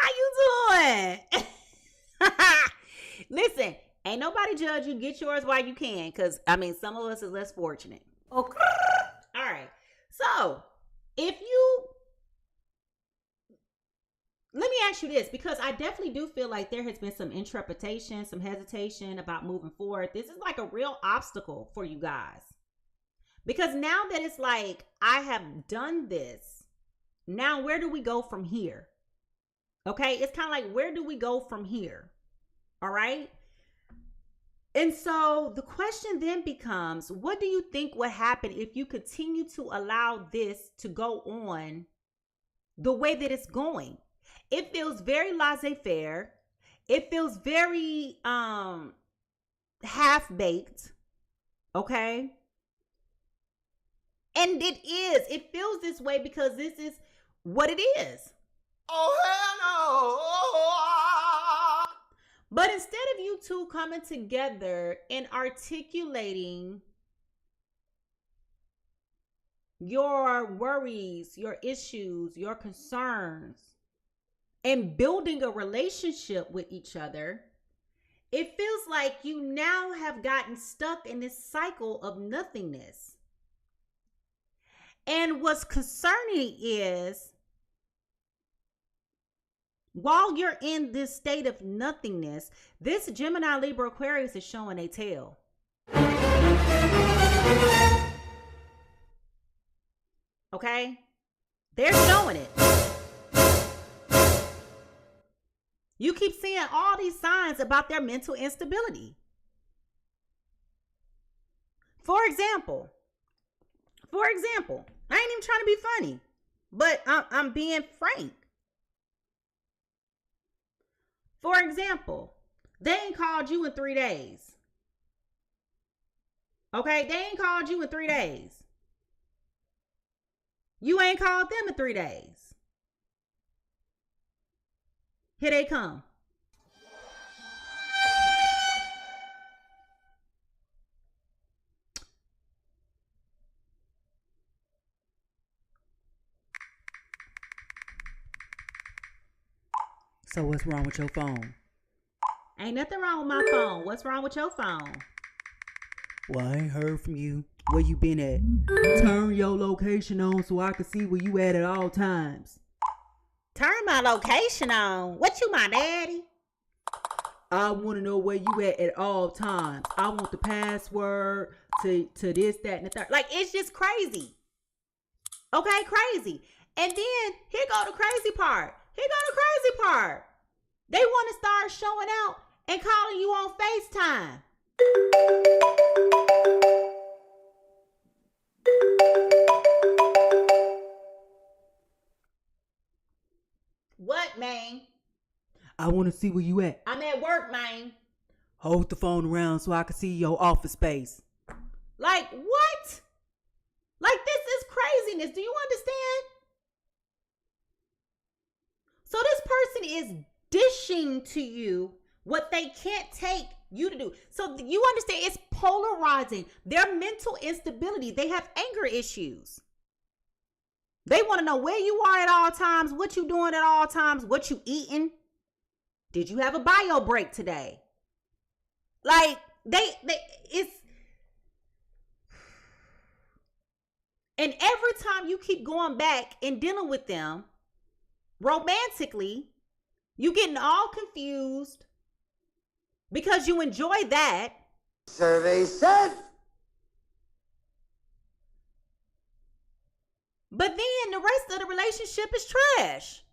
you doing? Listen, ain't nobody judge you. Get yours while you can. Because, I mean, some of us is less fortunate. Okay. All right. So, let me ask you this, because I definitely do feel like there has been some intrepidation, some hesitation about moving forward. This is like a real obstacle for you guys. Because now that it's like, I have done this, now where do we go from here? Okay, it's kind of like, where do we go from here? All right. And so the question then becomes, what do you think would happen if you continue to allow this to go on the way that it's going? It feels very laissez-faire. It feels very half-baked. Okay? And it is. It feels this way because this is what it is. Oh, hell no. But instead of you two coming together and articulating your worries, your issues, your concerns, and building a relationship with each other, it feels like you now have gotten stuck in this cycle of nothingness. And what's concerning is, while you're in this state of nothingness, this Gemini, Libra, Aquarius is showing a tail. Okay? They're showing it. You keep seeing all these signs about their mental instability. For example, I ain't even trying to be funny, but I'm being frank. For example, they ain't called you in 3 days. Okay, they ain't called you in 3 days. You ain't called them in 3 days. Here they come. So what's wrong with your phone? Ain't nothing wrong with my phone. What's wrong with your phone? Well, I ain't heard from you. Where you been at? Turn your location on so I can see where you at all times. Turn my location on? What, you my daddy? I want to know where you at all times. I want the password to this, that, and the third. Like, it's just crazy. Okay, crazy. And then, here go the crazy part. They want to start showing out and calling you on FaceTime. What, man? I want to see where you at. I'm at work, man. Hold the phone around so I can see your office space. Like, what? Like, this is craziness. Do you understand? So this person is dishing to you what they can't take you to do. So you understand, it's polarizing. Their mental instability. They have anger issues. They want to know where you are at all times, what you doing at all times, what you eating. Did you have a bio break today? Like, it's, and every time you keep going back and dealing with them romantically, you getting all confused because you enjoy that. Survey said. But then the rest of the relationship is trash.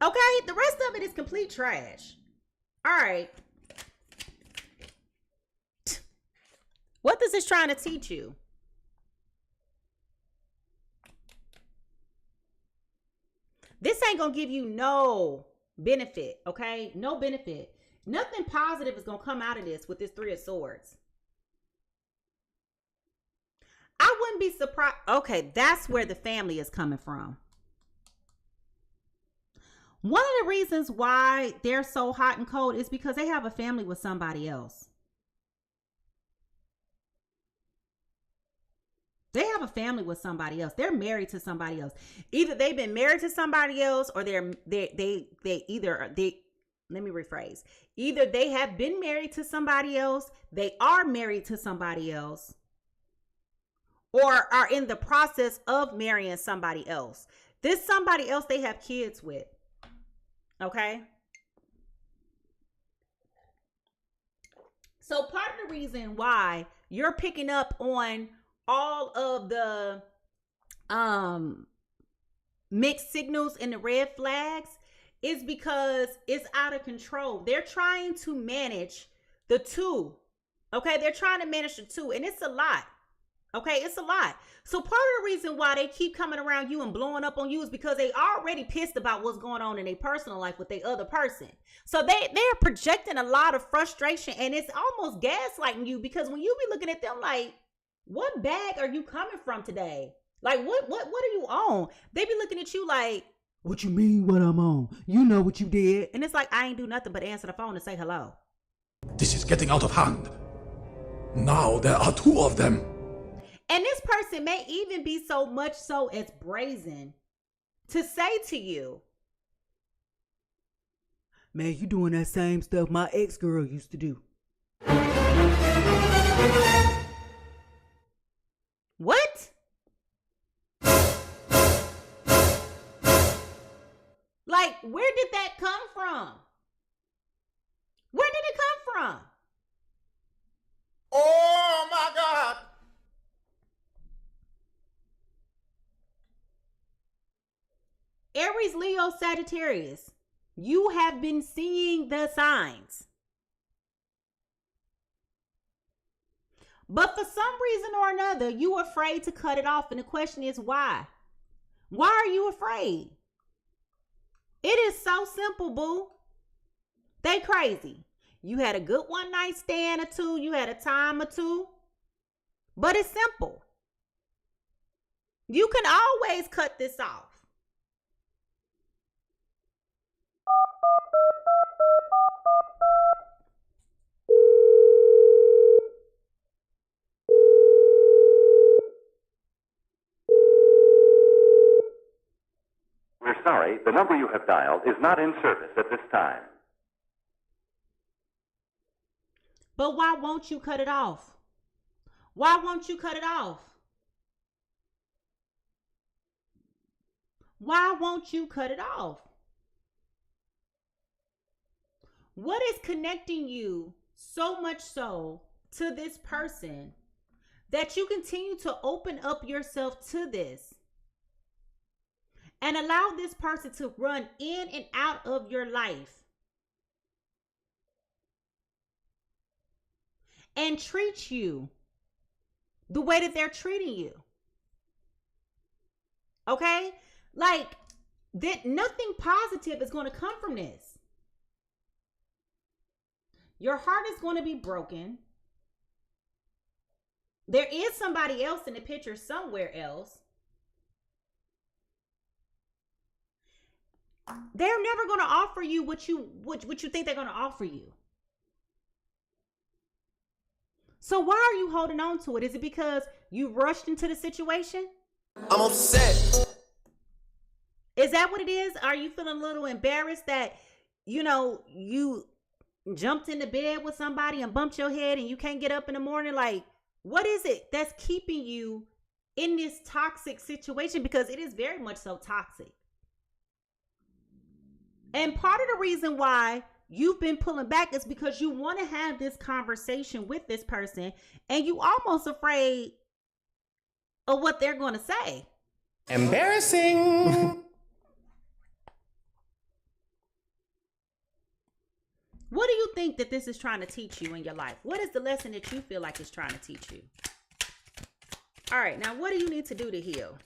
Okay, the rest of it is complete trash. All right. What is this trying to teach you? This ain't gonna give you no benefit, okay? No benefit. Nothing positive is gonna come out of this with this 3 of Swords. be surprised. Okay, that's where the family is coming from. One of the reasons why they're so hot and cold is because they have a family with somebody else. They have a family with somebody else. They're married to somebody else. Either they've been married to somebody else, or let me rephrase. Either they have been married to somebody else, they are married to somebody else, or are in the process of marrying somebody else. This somebody else they have kids with. Okay? So part of the reason why you're picking up on all of the mixed signals and the red flags is because it's out of control. They're trying to manage the two. Okay? They're trying to manage the two, and it's a lot. Okay, it's a lot. So part of the reason why they keep coming around you and blowing up on you is because they already pissed about what's going on in their personal life with their other person. So they're projecting a lot of frustration, and it's almost gaslighting you, because when you be looking at them like, what bag are you coming from today? Like, what are you on? They be looking at you like, what you mean what I'm on? You know what you did. And it's like, I ain't do nothing but answer the phone and say hello. This is getting out of hand. Now there are two of them. And this person may even be so much so as brazen to say to you, man, you doing that same stuff my ex-girl used to do. What? Like, where did that come from? Where did it come from? Oh my God. Aries, Leo, Sagittarius, you have been seeing the signs. But for some reason or another, you are afraid to cut it off. And the question is why? Why are you afraid? It is so simple, boo. They crazy. You had a good one night stand or two. You had a time or two. But it's simple. You can always cut this off. We're sorry, the number you have dialed is not in service at this time. But why won't you cut it off? Why won't you cut it off? Why won't you cut it off? What is connecting you so much so to this person that you continue to open up yourself to this and allow this person to run in and out of your life and treat you the way that they're treating you? Okay? Like, that nothing positive is going to come from this. Your heart is going to be broken. There is somebody else in the picture somewhere else. They're never going to offer you what you think they're going to offer you. So why are you holding on to it? Is it because you rushed into the situation? I'm upset. Is that what it is? Are you feeling a little embarrassed that, you jumped into bed with somebody and bumped your head and you can't get up in the morning? Like, what is it that's keeping you in this toxic situation? Because it is very much so toxic. And part of the reason why you've been pulling back is because you want to have this conversation with this person and you almost afraid of what they're going to say. Embarrassing. What do you think that this is trying to teach you in your life? What is the lesson that you feel like it's trying to teach you? All right, now what do you need to do to heal?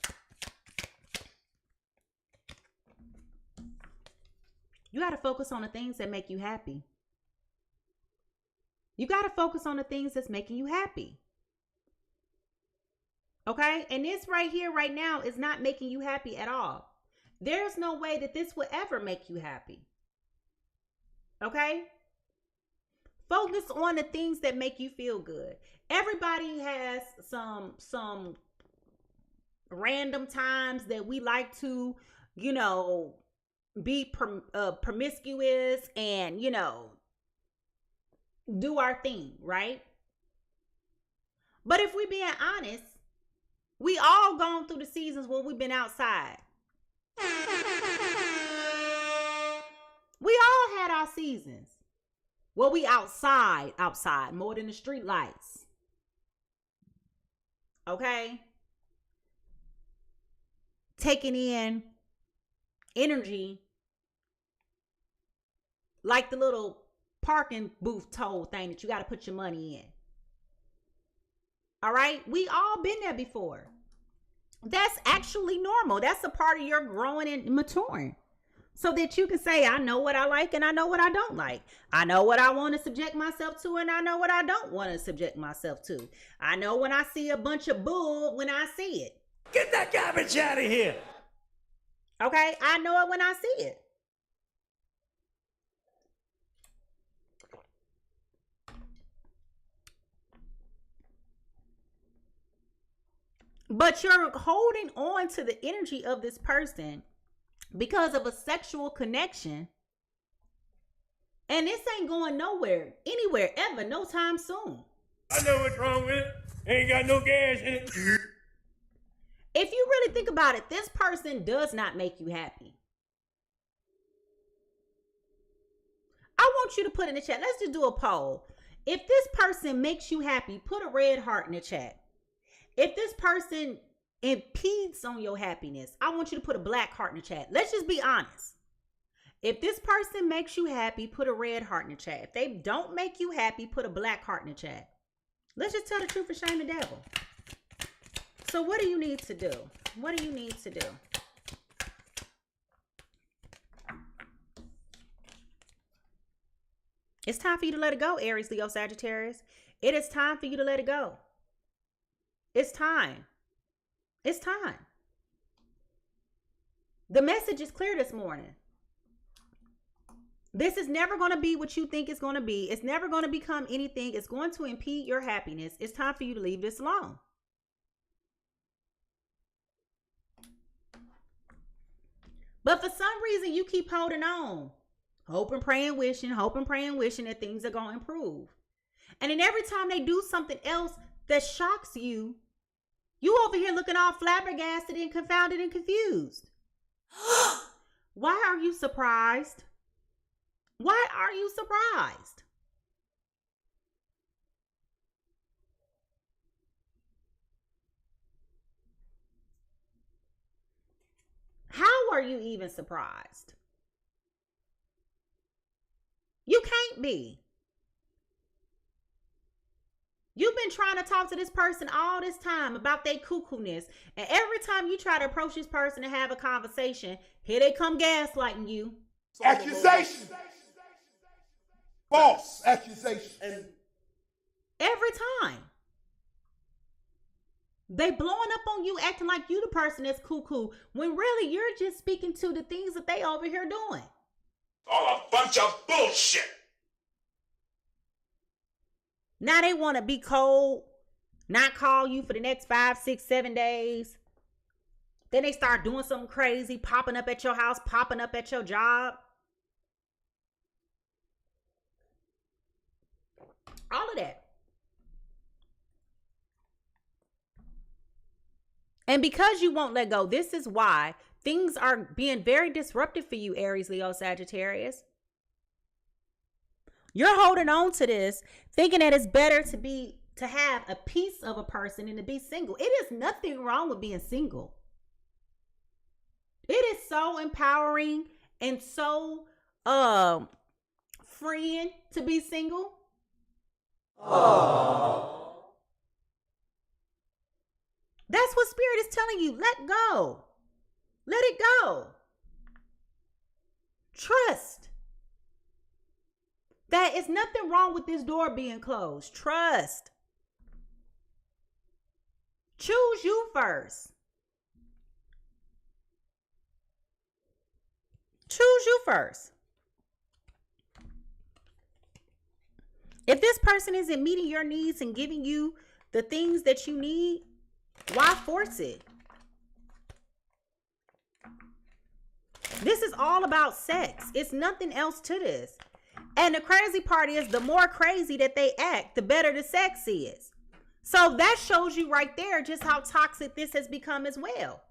You got to focus on the things that make you happy. You got to focus on the things that's making you happy. Okay? And this right here, right now, is not making you happy at all. There's no way that this will ever make you happy. Okay? Focus on the things that make you feel good. Everybody has some random times that we like to, you know, be promiscuous and, you know, do our thing, right? But if we being honest, we all gone through the seasons where we've been outside. We all had our seasons. Well, we outside more than the street lights. Okay? Taking in energy like the little parking booth toll thing that you got to put your money in. All right? We all been there before. That's actually normal. That's a part of your growing and maturing. So that you can say, I know what I like and I know what I don't like. I know what I want to subject myself to and I know what I don't want to subject myself to. I know when I see a bunch of bull when I see it. Get that garbage out of here. Okay? I know it when I see it. But you're holding on to the energy of this person because of a sexual connection. And this ain't going nowhere, anywhere, ever, no time soon. I know what's wrong with it. Ain't got no gas in it. If you really think about it, this person does not make you happy. I want you to put in the chat. Let's just do a poll. If this person makes you happy, put a red heart in the chat. If this person impedes on your happiness, I want you to put a black heart in the chat. Let's just be honest. If this person makes you happy, put a red heart in the chat. If they don't make you happy, put a black heart in the chat. Let's just tell the truth and shame the devil. So what do you need to do? What do you need to do? It's time for you to let it go, Aries, Leo, Sagittarius. It is time for you to let it go. It's time. It's time. The message is clear this morning. This is never going to be what you think it's going to be. It's never going to become anything. It's going to impede your happiness. It's time for you to leave this alone. But for some reason, you keep holding on. Hoping, praying, wishing that things are going to improve. And then every time they do something else that shocks you, you over here looking all flabbergasted and confounded and confused. Why are you surprised? Why are you surprised? How are you even surprised? You can't be. You've been trying to talk to this person all this time about their cuckoo-ness. And every time you try to approach this person and have a conversation, here they come gaslighting you. Accusation. False accusation. Every time. They blowing up on you, acting like you the person that's cuckoo, when really you're just speaking to the things that they over here doing. All a bunch of bullshit. Now they want to be cold, not call you for the next 5, 6, 7 days. Then they start doing something crazy, popping up at your house, popping up at your job. All of that. And because you won't let go, this is why things are being very disruptive for you, Aries, Leo, Sagittarius. You're holding on to this, thinking that it's better to have a piece of a person than to be single. It is nothing wrong with being single. It is so empowering and so freeing to be single. Oh. That's what Spirit is telling you. Let go. Let it go. Trust. That is nothing wrong with this door being closed. Trust. Choose you first. Choose you first. If this person isn't meeting your needs and giving you the things that you need, why force it? This is all about sex. It's nothing else to this. And the crazy part is, the more crazy that they act, the better the sex is. So that shows you right there just how toxic this has become as well.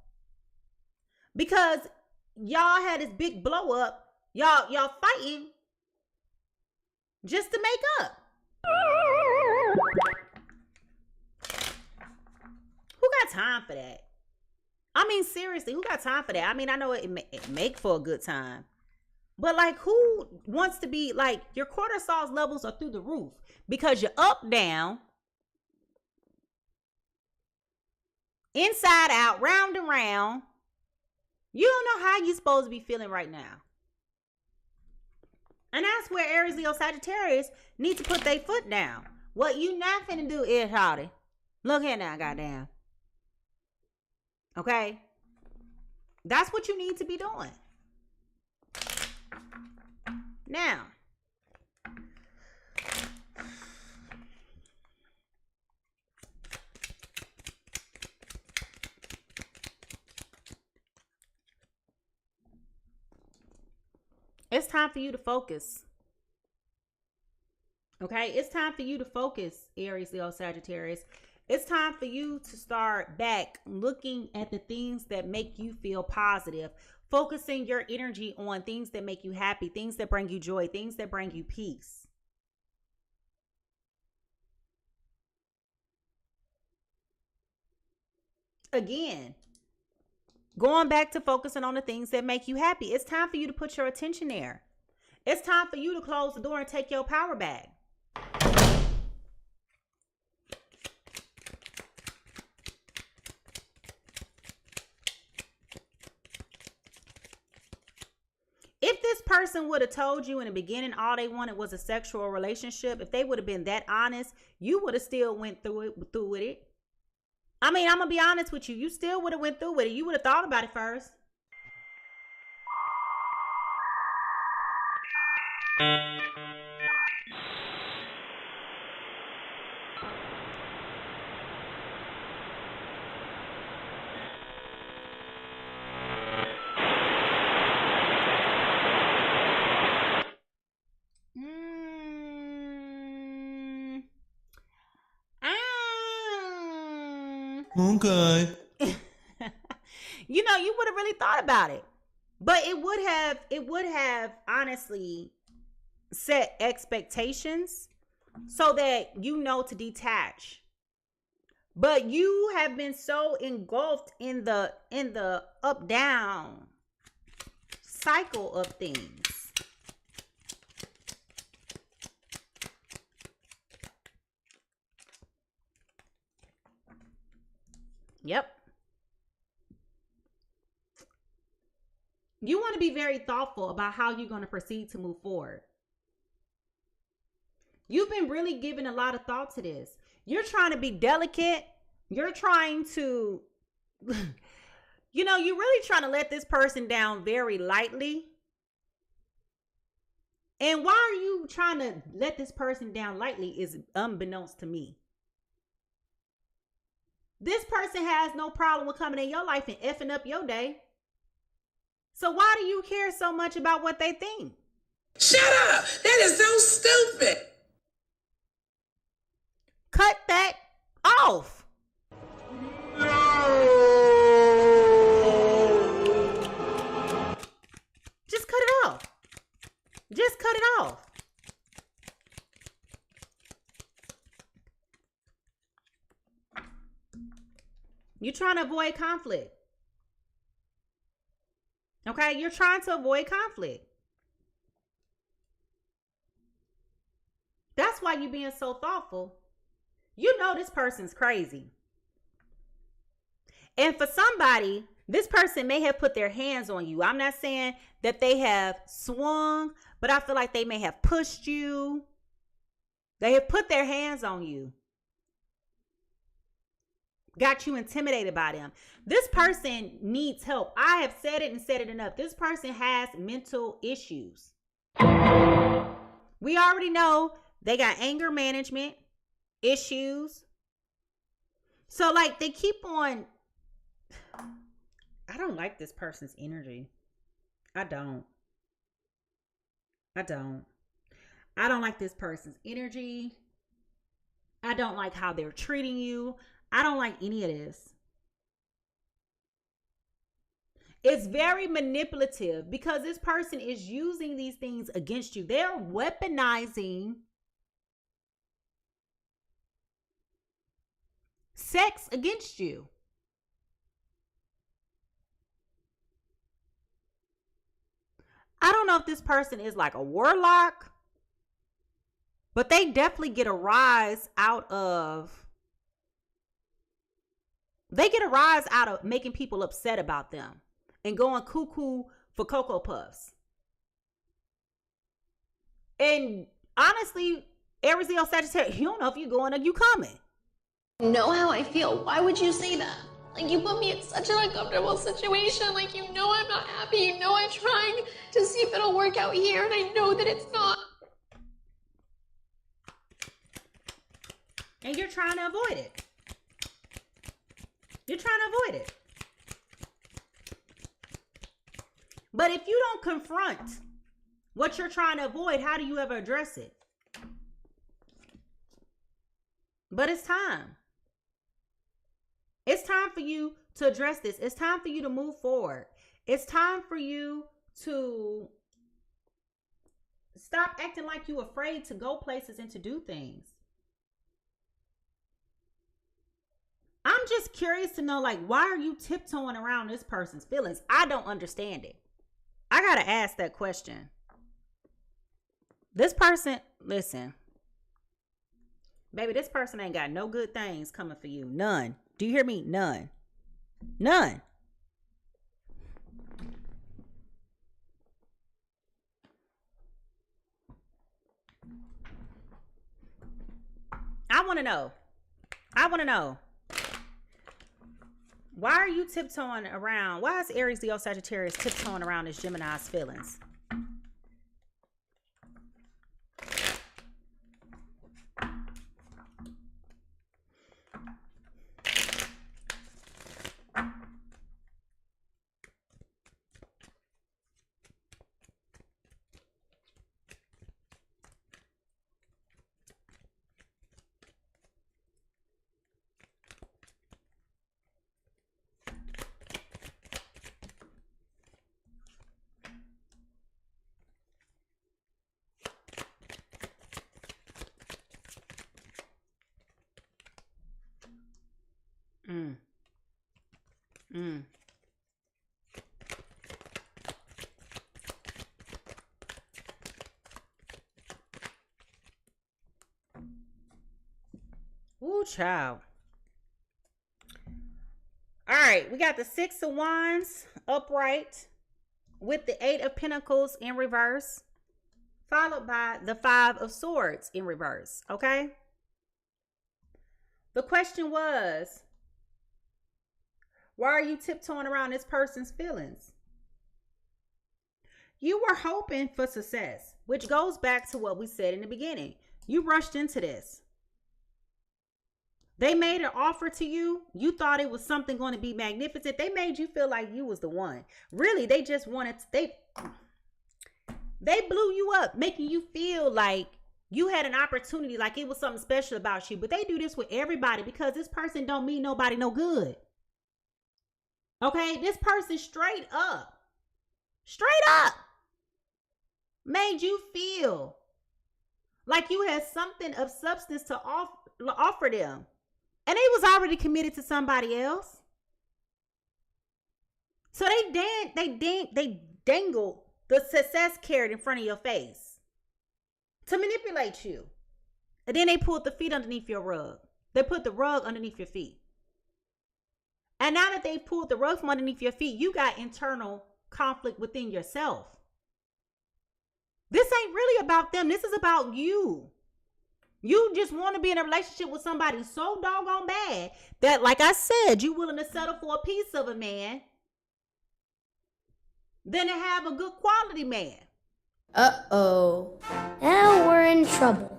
Because y'all had this big blow up. Y'all fighting just to make up. Who got time for that? I mean, seriously, who got time for that? I mean, I know it make for a good time. But like, who wants to be like, your cortisol levels are through the roof because you're up, down, inside out, round and round. You don't know how you're supposed to be feeling right now. And that's where Aries, Leo, Sagittarius need to put their foot down. What you not finna do is, howdy, look here now, goddamn. Okay? That's what you need to be doing. Now, it's time for you to focus. Okay? It's time for you to focus, Aries, Leo, Sagittarius. It's time for you to start back looking at the things that make you feel positive. Focusing your energy on things that make you happy, things that bring you joy, things that bring you peace. Again, going back to focusing on the things that make you happy. It's time for you to put your attention there. It's time for you to close the door and take your power back. If this person would have told you in the beginning all they wanted was a sexual relationship, if they would have been that honest, you would have still went through with it. I mean, I'm going to be honest with you. You still would have went through with it. You would have thought about it first. Okay. You know, you would have really thought about it. But it would have honestly set expectations so that you know to detach. But you have been so engulfed in the up down cycle of things. Yep. You want to be very thoughtful about how you're going to proceed to move forward. You've been really giving a lot of thought to this. You're trying to be delicate. You're trying to, you know, you're really trying to let this person down very lightly. And why are you trying to let this person down lightly is unbeknownst to me. This person has no problem with coming in your life and effing up your day. So why do you care so much about what they think? Shut up! That is so stupid. Cut that off. Just cut it off. Just cut it off. You're trying to avoid conflict. Okay? You're trying to avoid conflict. That's why you're being so thoughtful. You know this person's crazy. And for somebody, this person may have put their hands on you. I'm not saying that they have swung, but I feel like they may have pushed you. They have put their hands on you. got you intimidated by them. This person needs help. I have said it and said it enough. This person has mental issues. We already know they got anger management issues. So like they keep on, I don't like this person's energy. I don't like this person's energy. I don't like how they're treating you. I don't like any of this. It's very manipulative because this person is using these things against you. They're weaponizing sex against you. I don't know if this person is like a warlock, but they definitely get a rise out of making people upset about them and going cuckoo for Cocoa Puffs. And honestly, Aries, Leo, Sagittarius, you don't know if you're going or you coming. You know how I feel. Why would you say that? Like, you put me in such an uncomfortable situation. Like, you know I'm not happy. You know I'm trying to see if it'll work out here, and I know that it's not. And you're trying to avoid it. You're trying to avoid it. But if you don't confront what you're trying to avoid, how do you ever address it? But it's time. It's time for you to address this. It's time for you to move forward. It's time for you to stop acting like you're afraid to go places and to do things. I'm just curious to know, like, why are you tiptoeing around this person's feelings? I don't understand it. I gotta ask that question. This person, listen, baby, this person ain't got no good things coming for you. None. Do you hear me? None. None. I want to know. Why are you tiptoeing around? Why is Aries, Leo, Sagittarius tiptoeing around this Gemini's feelings? Ooh, child. All right, we got the Six of Wands upright with the Eight of Pentacles in reverse, followed by the Five of Swords in reverse, okay? The question was, why are you tiptoeing around this person's feelings? You were hoping for success, which goes back to what we said in the beginning. You rushed into this. They made an offer to you. You thought it was something going to be magnificent. They made you feel like you was the one. Really, they just wanted to, they blew you up, making you feel like you had an opportunity, like it was something special about you. But they do this with everybody because this person don't mean nobody no good. Okay, this person straight up made you feel like you had something of substance to offer them. And they was already committed to somebody else. So they dangled the success carrot in front of your face to manipulate you. And then they pulled the feet underneath your rug. They put the rug underneath your feet. And now that they pulled the rug from underneath your feet, you got internal conflict within yourself. This ain't really about them. This is about you. You just want to be in a relationship with somebody so doggone bad that, like I said, you're willing to settle for a piece of a man than to have a good quality man. Uh-oh. Now we're in trouble.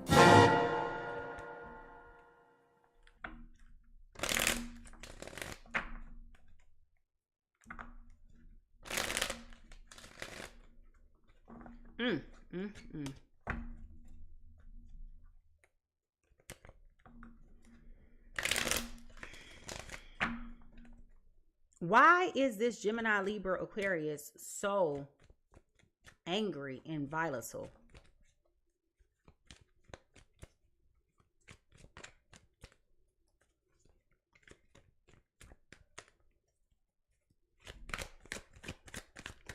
Why is this Gemini, Libra, Aquarius so angry and volatile?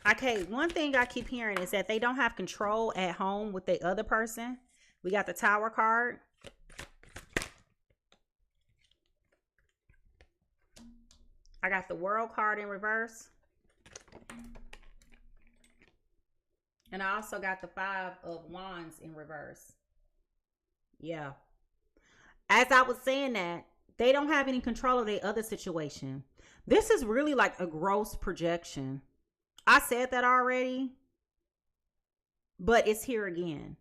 Okay, one thing I keep hearing is that they don't have control at home with the other person. We got the Tower card. I got the World card in reverse. And I also got the 5 of Wands in reverse. Yeah. As I was saying that, they don't have any control of the other situation. This is really like a gross projection. I said that already, but it's here again.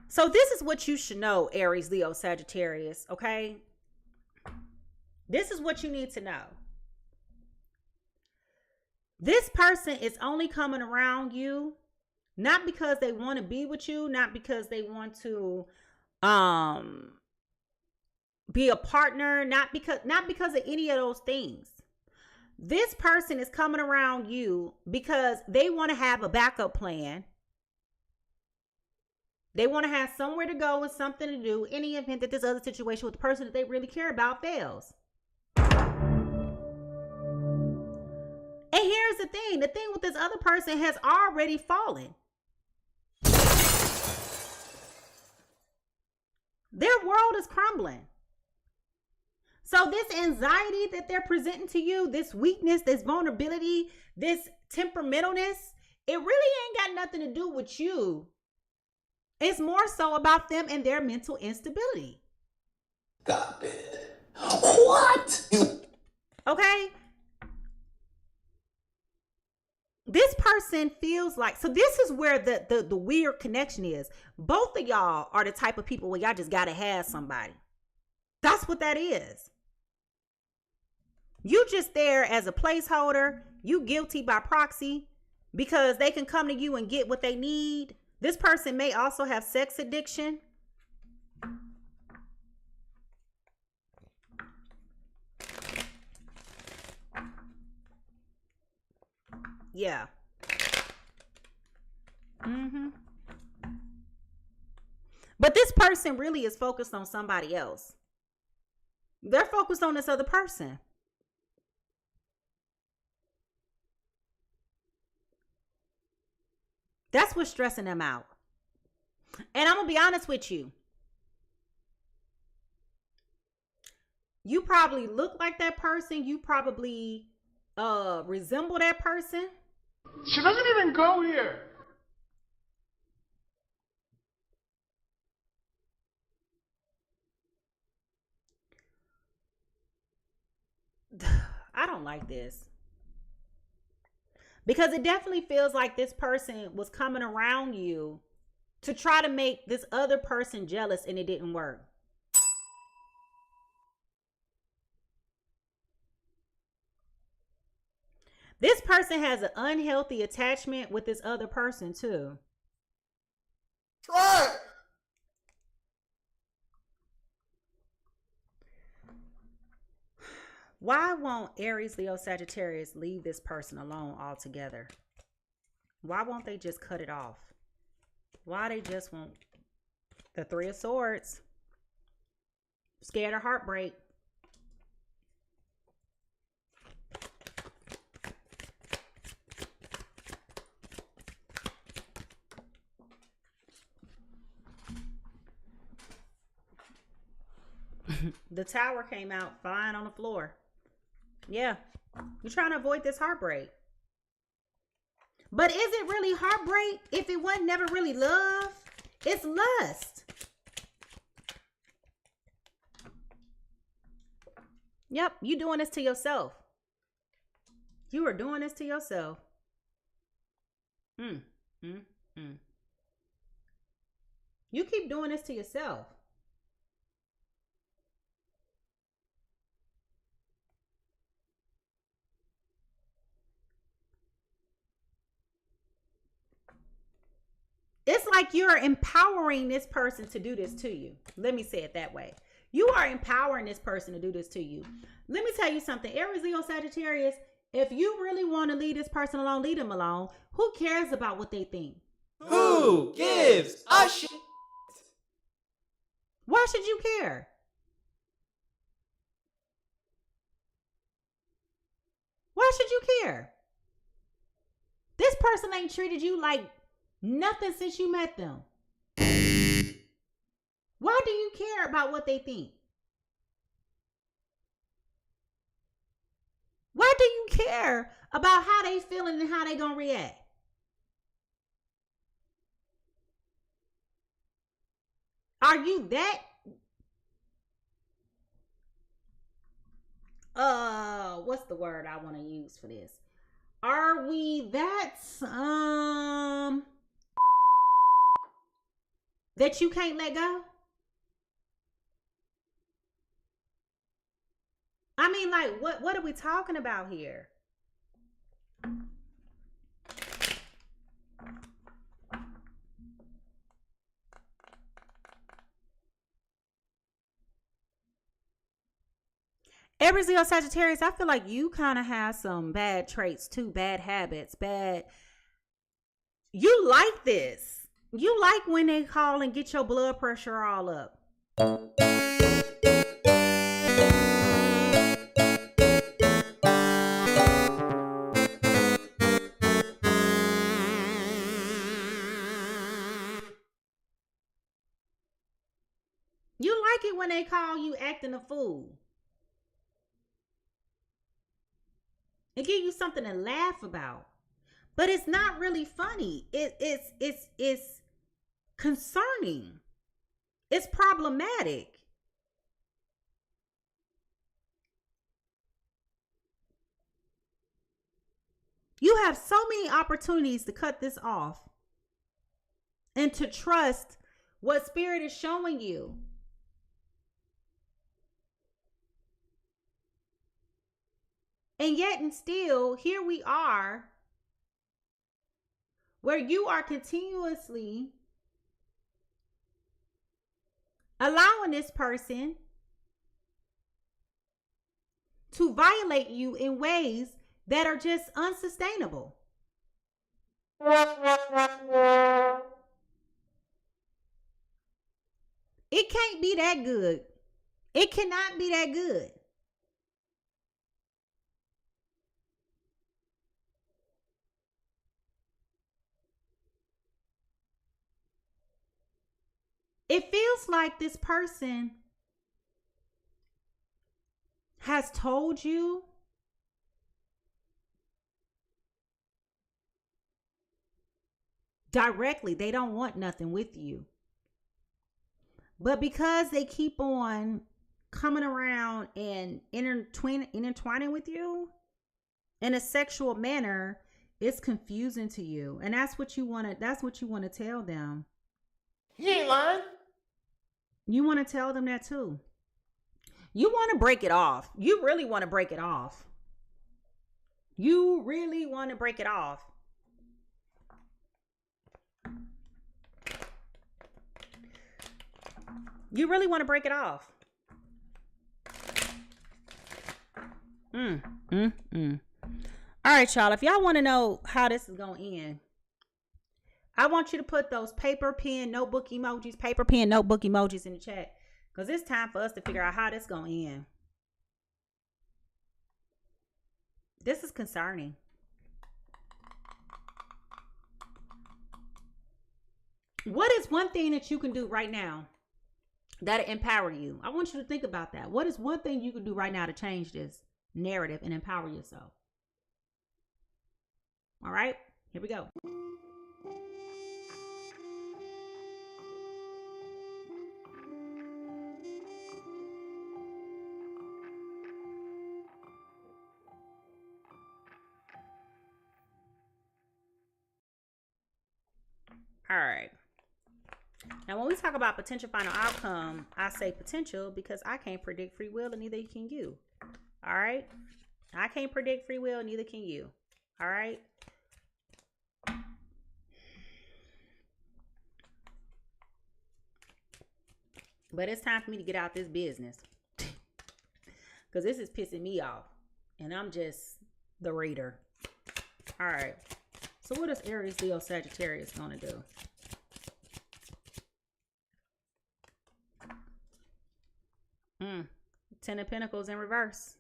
So this is what you should know, Aries, Leo, Sagittarius, okay? This is what you need to know. This person is only coming around you not because they want to be with you, not because they want to be a partner, not because of any of those things. This person is coming around you because they want to have a backup plan. They want to have somewhere to go and something to do in the event that this other situation with the person that they really care about fails. And here's the thing with this other person has already fallen. Their world is crumbling. So this anxiety that they're presenting to you, this weakness, this vulnerability, this temperamentalness, it really ain't got nothing to do with you. It's more so about them and their mental instability. Stop it. What? Okay? This person feels like, so this is where the weird connection is. Both of y'all are the type of people where y'all just gotta have somebody. That's what that is. You just there as a placeholder. You guilty by proxy because they can come to you and get what they need. This person may also have sex addiction. Yeah. But this person really is focused on somebody else. They're focused on this other person. That's what's stressing them out. And I'm going to be honest with you. You probably look like that person. You probably resemble that person. She doesn't even go here. I don't like this. Because it definitely feels like this person was coming around you to try to make this other person jealous, and it didn't work. This person has an unhealthy attachment with this other person too. Try it. Why won't Aries, Leo, Sagittarius leave this person alone altogether? Why won't they just cut it off? Why they just won't? The 3 of Swords. Scared of heartbreak. The Tower came out fine on the floor. Yeah. You're trying to avoid this heartbreak. But is it really heartbreak if it wasn't never really love? It's lust. Yep, you doing this to yourself. You are doing this to yourself. You keep doing this to yourself. It's like you're empowering this person to do this to you. Let me say it that way. You are empowering this person to do this to you. Let me tell you something. Aries, Leo, Sagittarius, if you really want to leave this person alone, leave them alone. Who cares about what they think? Who gives a shit? Why should you care? Why should you care? This person ain't treated you like nothing since you met them. Why do you care about what they think? Why do you care about how they feeling and how they gonna react? Are you that what's the word I want to use for this? Are we that that you can't let go? I mean, like, what are we talking about here? Aries, Leo, Sagittarius, I feel like you kind of have some bad traits too, bad habits, You like this. You like when they call and get your blood pressure all up. You like it when they call you acting a fool. And give you something to laugh about. But it's not really funny. It's concerning. It's problematic. You have so many opportunities to cut this off and to trust what Spirit is showing you. And yet and still, here we are, where you are continuously allowing this person to violate you in ways that are just unsustainable. It can't be that good. It cannot be that good. It feels like this person has told you directly they don't want nothing with you. But because they keep on coming around and intertwining with you in a sexual manner, it's confusing to you. And that's what you want to tell them. You ain't lying. You want to tell them that too. You want to break it off. You really want to break it off. You really want to break it off. You really want to break it off. All right, y'all. If y'all want to know how this is going to end, I want you to put those paper, pen, notebook emojis in the chat. Because it's time for us to figure out how this going to end. This is concerning. What is one thing that you can do right now that'll empower you? I want you to think about that. What is one thing you can do right now to change this narrative and empower yourself? All right, here we go. All right. Now, when we talk about potential final outcome, I say potential because I can't predict free will, and neither can you. All right? I can't predict free will, neither can you. All right? But it's time for me to get out this business. Because this is pissing me off. And I'm just the reader. All right. So what is Aries, Leo, Sagittarius going to do? Ten of Pentacles in reverse.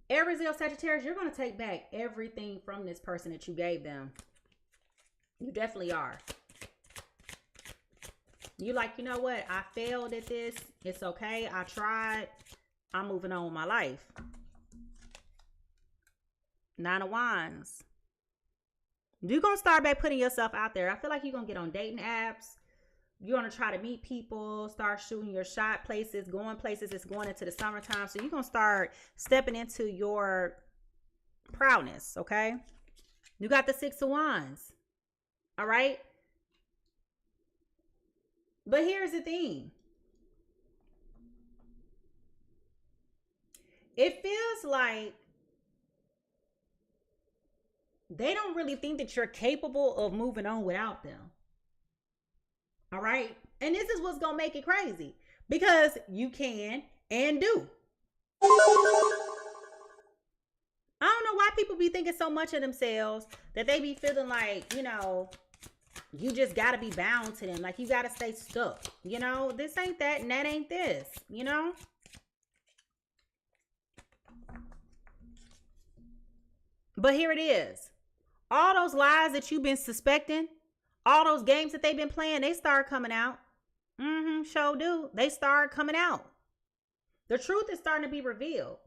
Aries, Leo, Sagittarius, you're going to take back everything from this person that you gave them. You definitely are. You like, you know what? I failed at this. It's okay. I tried. I'm moving on with my life. Nine of Wands. You're going to start back putting yourself out there. I feel like you're going to get on dating apps. You're going to try to meet people, start shooting your shot places, going places. It's going into the summertime. So you're going to start stepping into your proudness, okay? You got the Six of Wands. All right? But here's the thing. It feels like they don't really think that you're capable of moving on without them. All right? And this is what's going to make it crazy. Because you can and do. I don't know why people be thinking so much of themselves that they be feeling like, you know, you just got to be bound to them. Like you got to stay stuck. You know, this ain't that and that ain't this. You know? But here it is. All those lies that you've been suspecting, all those games that they've been playing, they start coming out. Sure do. They start coming out. The truth is starting to be revealed.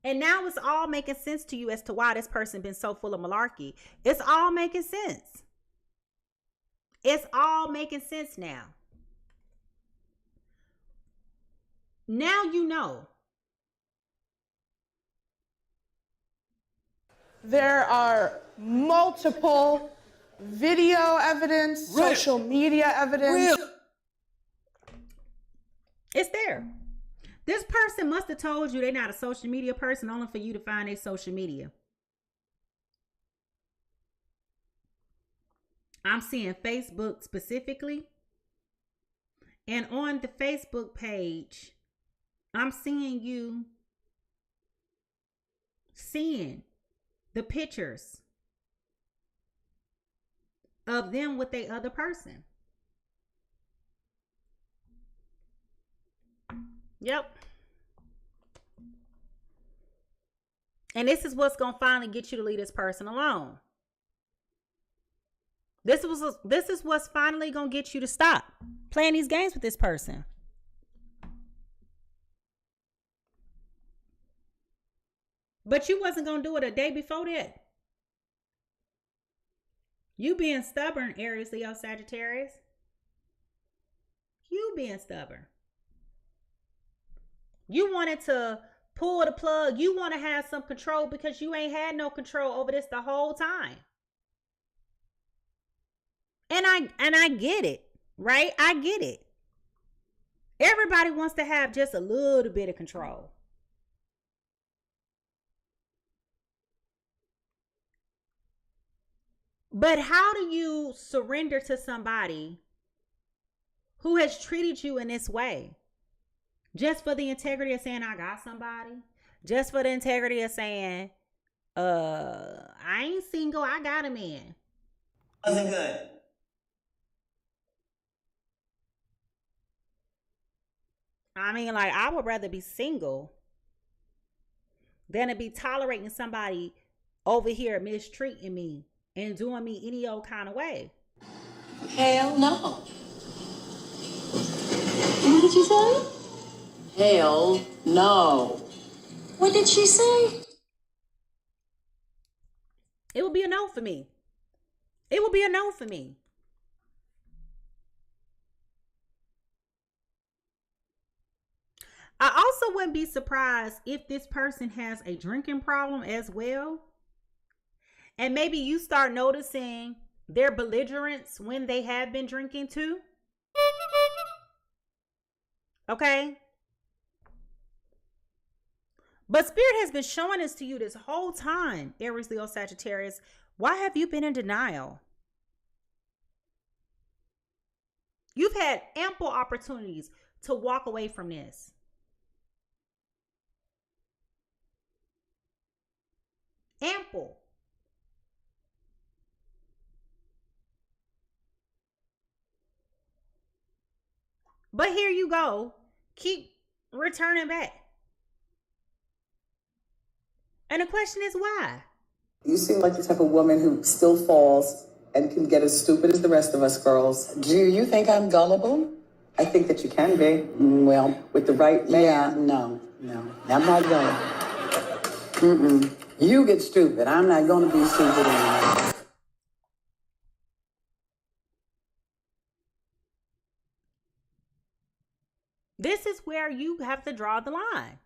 And now it's all making sense to you as to why this person been so full of malarkey. It's all making sense. It's all making sense now. Now you know. There are multiple video evidence, social media evidence. It's there. This person must have told you they're not a social media person only for you to find their social media. I'm seeing Facebook specifically. And on the Facebook page, I'm seeing you seeing the pictures of them with the other person. Yep. And this is what's going to finally get you to leave this person alone. This is what's finally going to get you to stop playing these games with this person. But you wasn't going to do it a day before that. You being stubborn, Aries, Leo, Sagittarius. You being stubborn. You wanted to pull the plug. You want to have some control because you ain't had no control over this the whole time. And I get it, right? I get it. Everybody wants to have just a little bit of control. But how do you surrender to somebody who has treated you in this way? Just for the integrity of saying, I got somebody? Just for the integrity of saying, I ain't single, I got a man. Wasn't good. I mean, like, I would rather be single than to be tolerating somebody over here mistreating me and doing me any old kind of way. Hell no. What did you say? Hell no. What did she say? It would be a no for me. It would be a no for me. I also wouldn't be surprised if this person has a drinking problem as well. And maybe you start noticing their belligerence when they have been drinking too. Okay? But Spirit has been showing this to you this whole time, Aries, Leo, Sagittarius. Why have you been in denial? You've had ample opportunities to walk away from this. Ample. But here you go. Keep returning back. And the question is why? You seem like the type of woman who still falls and can get as stupid as the rest of us girls. Do you think I'm gullible? I think that you can be. Well, with the right man. Yeah, no. I'm not gullible. You get stupid. I'm not going to be stupid anymore. This is where you have to draw the line.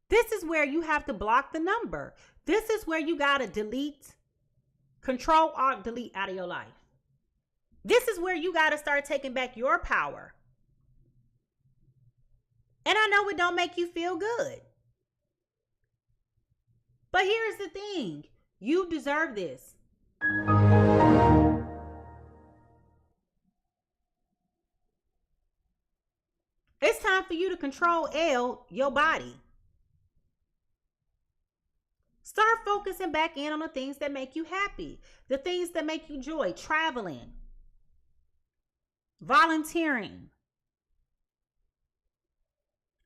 This is where you have to block the number. This is where you got to delete, Control, Alt, delete out of your life. This is where you got to start taking back your power. And I know it don't make you feel good. But here's the thing. You deserve this. It's time for you to control your body. Start focusing back in on the things that make you happy. The things that make you joy. Traveling. Volunteering.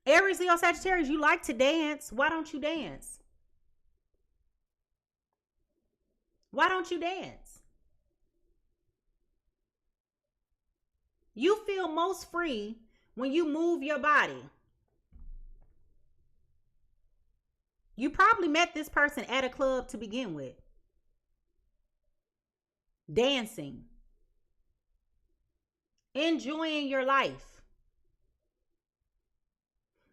Aries, Leo, Sagittarius, you like to dance. Why don't you dance? Why don't you dance? You feel most free when you move your body. You probably met this person at a club to begin with. Dancing. Enjoying your life.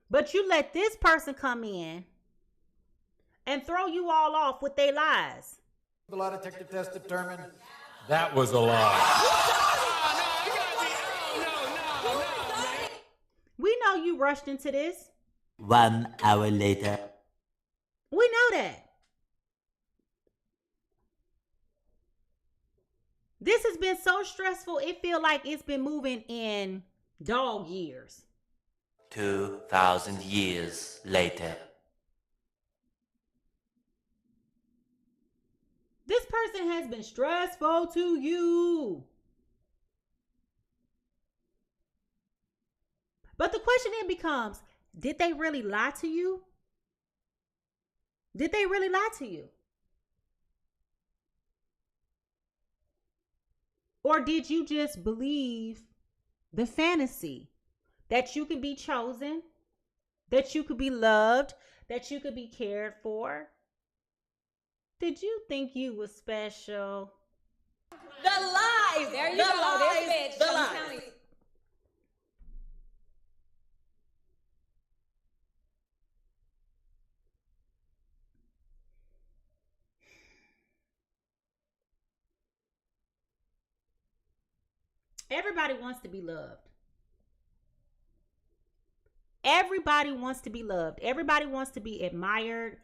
But you let this person come in and throw you all off with their lies. The lie detector test determined that was a lie. We know you rushed into this. 1 hour later. We know that. This has been so stressful, it feels like it's been moving in dog years. 2,000 years later. This person has been stressful to you. But the question then becomes, did they really lie to you? Did they really lie to you? Or did you just believe the fantasy that you could be chosen, that you could be loved, that you could be cared for? Did you think you was special? The lies. There you go. This bitch. The lies. Everybody wants to be loved. Everybody wants to be loved. Everybody wants to be admired.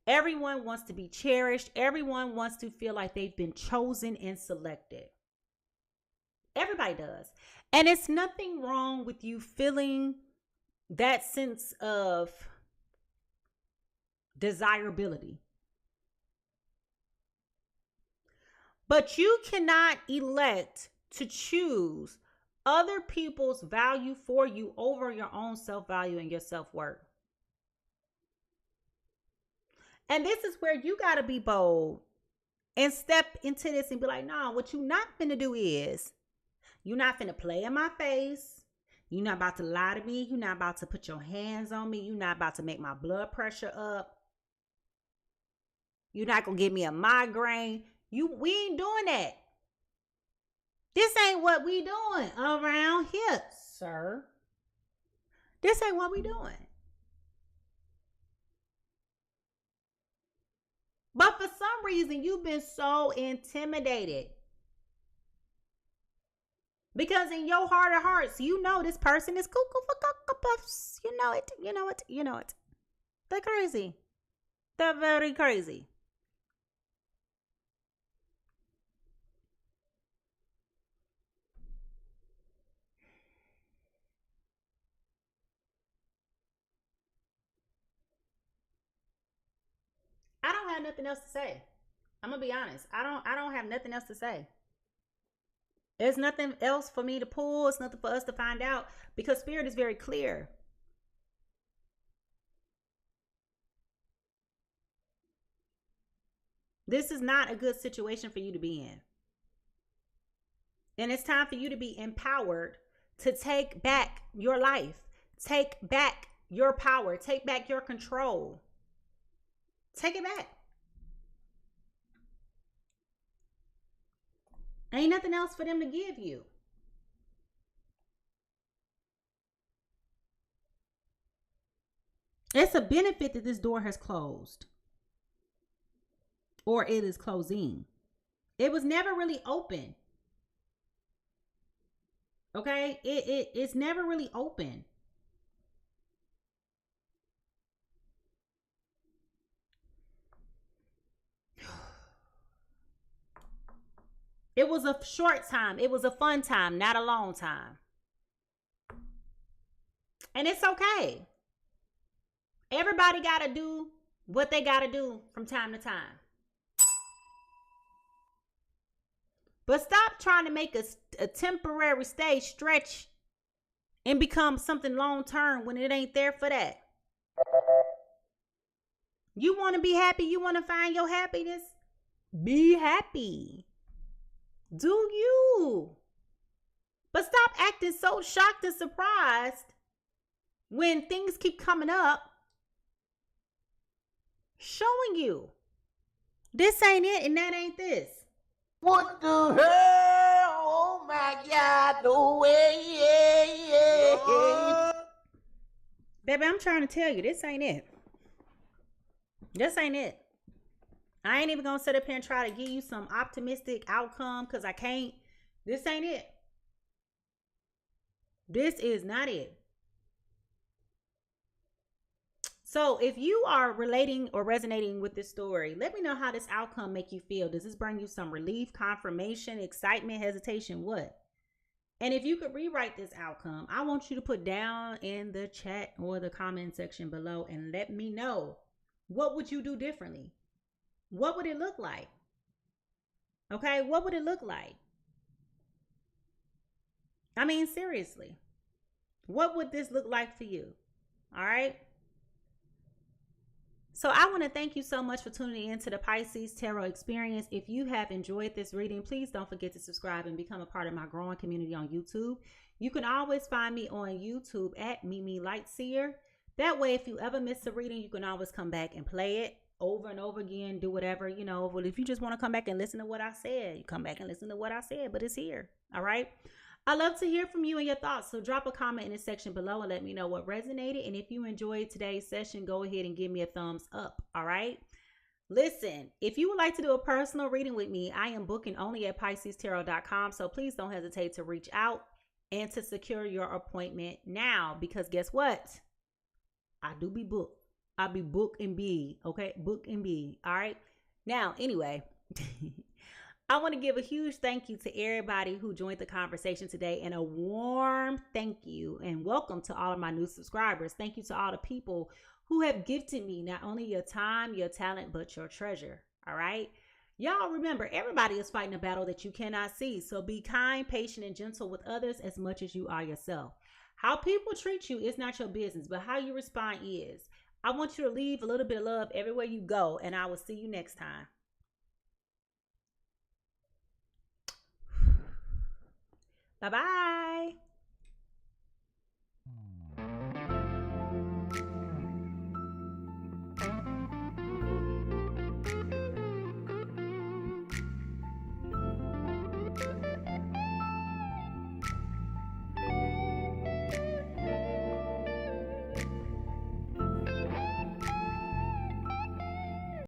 Everyone wants to be cherished. Everyone wants to feel like they've been chosen and selected. Everybody does. And it's nothing wrong with you feeling that sense of desirability. But you cannot elect to choose other people's value for you over your own self-value and your self-worth. And this is where you got to be bold and step into this and be like, no, what you not finna do is, you're not finna play in my face. You're not about to lie to me. You're not about to put your hands on me. You're not about to make my blood pressure up. You're not gonna give me a migraine. We ain't doing that. This ain't what we doing around here, sir. This ain't what we doing. But for some reason, you've been so intimidated. Because in your heart of hearts, you know this person is cuckoo for cocoa puffs. You know it, you know it, you know it. They're crazy. They're very crazy. I don't have nothing else to say. I'm gonna be honest. I don't have nothing else to say. There's nothing else for me to pull. It's nothing for us to find out because Spirit is very clear. This is not a good situation for you to be in. And it's time for you to be empowered to take back your life. Take back your power. Take back your control. Take it back. Ain't nothing else for them to give you. It's a benefit that this door has closed. Or it is closing. It was never really open. Okay? It's never really open. It was a short time. It was a fun time, not a long time. And it's okay. Everybody got to do what they got to do from time to time. But stop trying to make a temporary stay stretch and become something long term when it ain't there for that. You want to be happy? You want to find your happiness? Be happy. Do you? But stop acting so shocked and surprised when things keep coming up, showing you this ain't it and that ain't this. What the hell? Oh my God, no way, yeah. Baby, I'm trying to tell you, this ain't it. This ain't it. I ain't even gonna sit up here and try to give you some optimistic outcome because I can't. This ain't it. This is not it. So if you are relating or resonating with this story, let me know how this outcome make you feel. Does this bring you some relief, confirmation, excitement, hesitation, what? And if you could rewrite this outcome, I want you to put down in the chat or the comment section below and let me know, what would you do differently? What would it look like? Okay, what would it look like? I mean, seriously, what would this look like for you? All right. So I want to thank you so much for tuning into the Pisces Tarot Experience. If you have enjoyed this reading, please don't forget to subscribe and become a part of my growing community on YouTube. You can always find me on YouTube at Mimi Lightseer. That way, if you ever miss a reading, you can always come back and play it over and over again, do whatever, you know. But if you just want to come back and listen to what I said, you come back and listen to what I said, but it's here. All right. I love to hear from you and your thoughts. So drop a comment in the section below and let me know what resonated. And if you enjoyed today's session, go ahead and give me a thumbs up. All right. Listen, if you would like to do a personal reading with me, I am booking only at PiscesTarot.com. So please don't hesitate to reach out and to secure your appointment now, because guess what? I do be booked. I be book and be, okay? Book and be, all right? Now, anyway, I want to give a huge thank you to everybody who joined the conversation today, and a warm thank you and welcome to all of my new subscribers. Thank you to all the people who have gifted me not only your time, your talent, but your treasure, all right? Y'all remember, everybody is fighting a battle that you cannot see, so be kind, patient, and gentle with others as much as you are yourself. How people treat you is not your business, but how you respond is. I want you to leave a little bit of love everywhere you go, and I will see you next time. Bye-bye.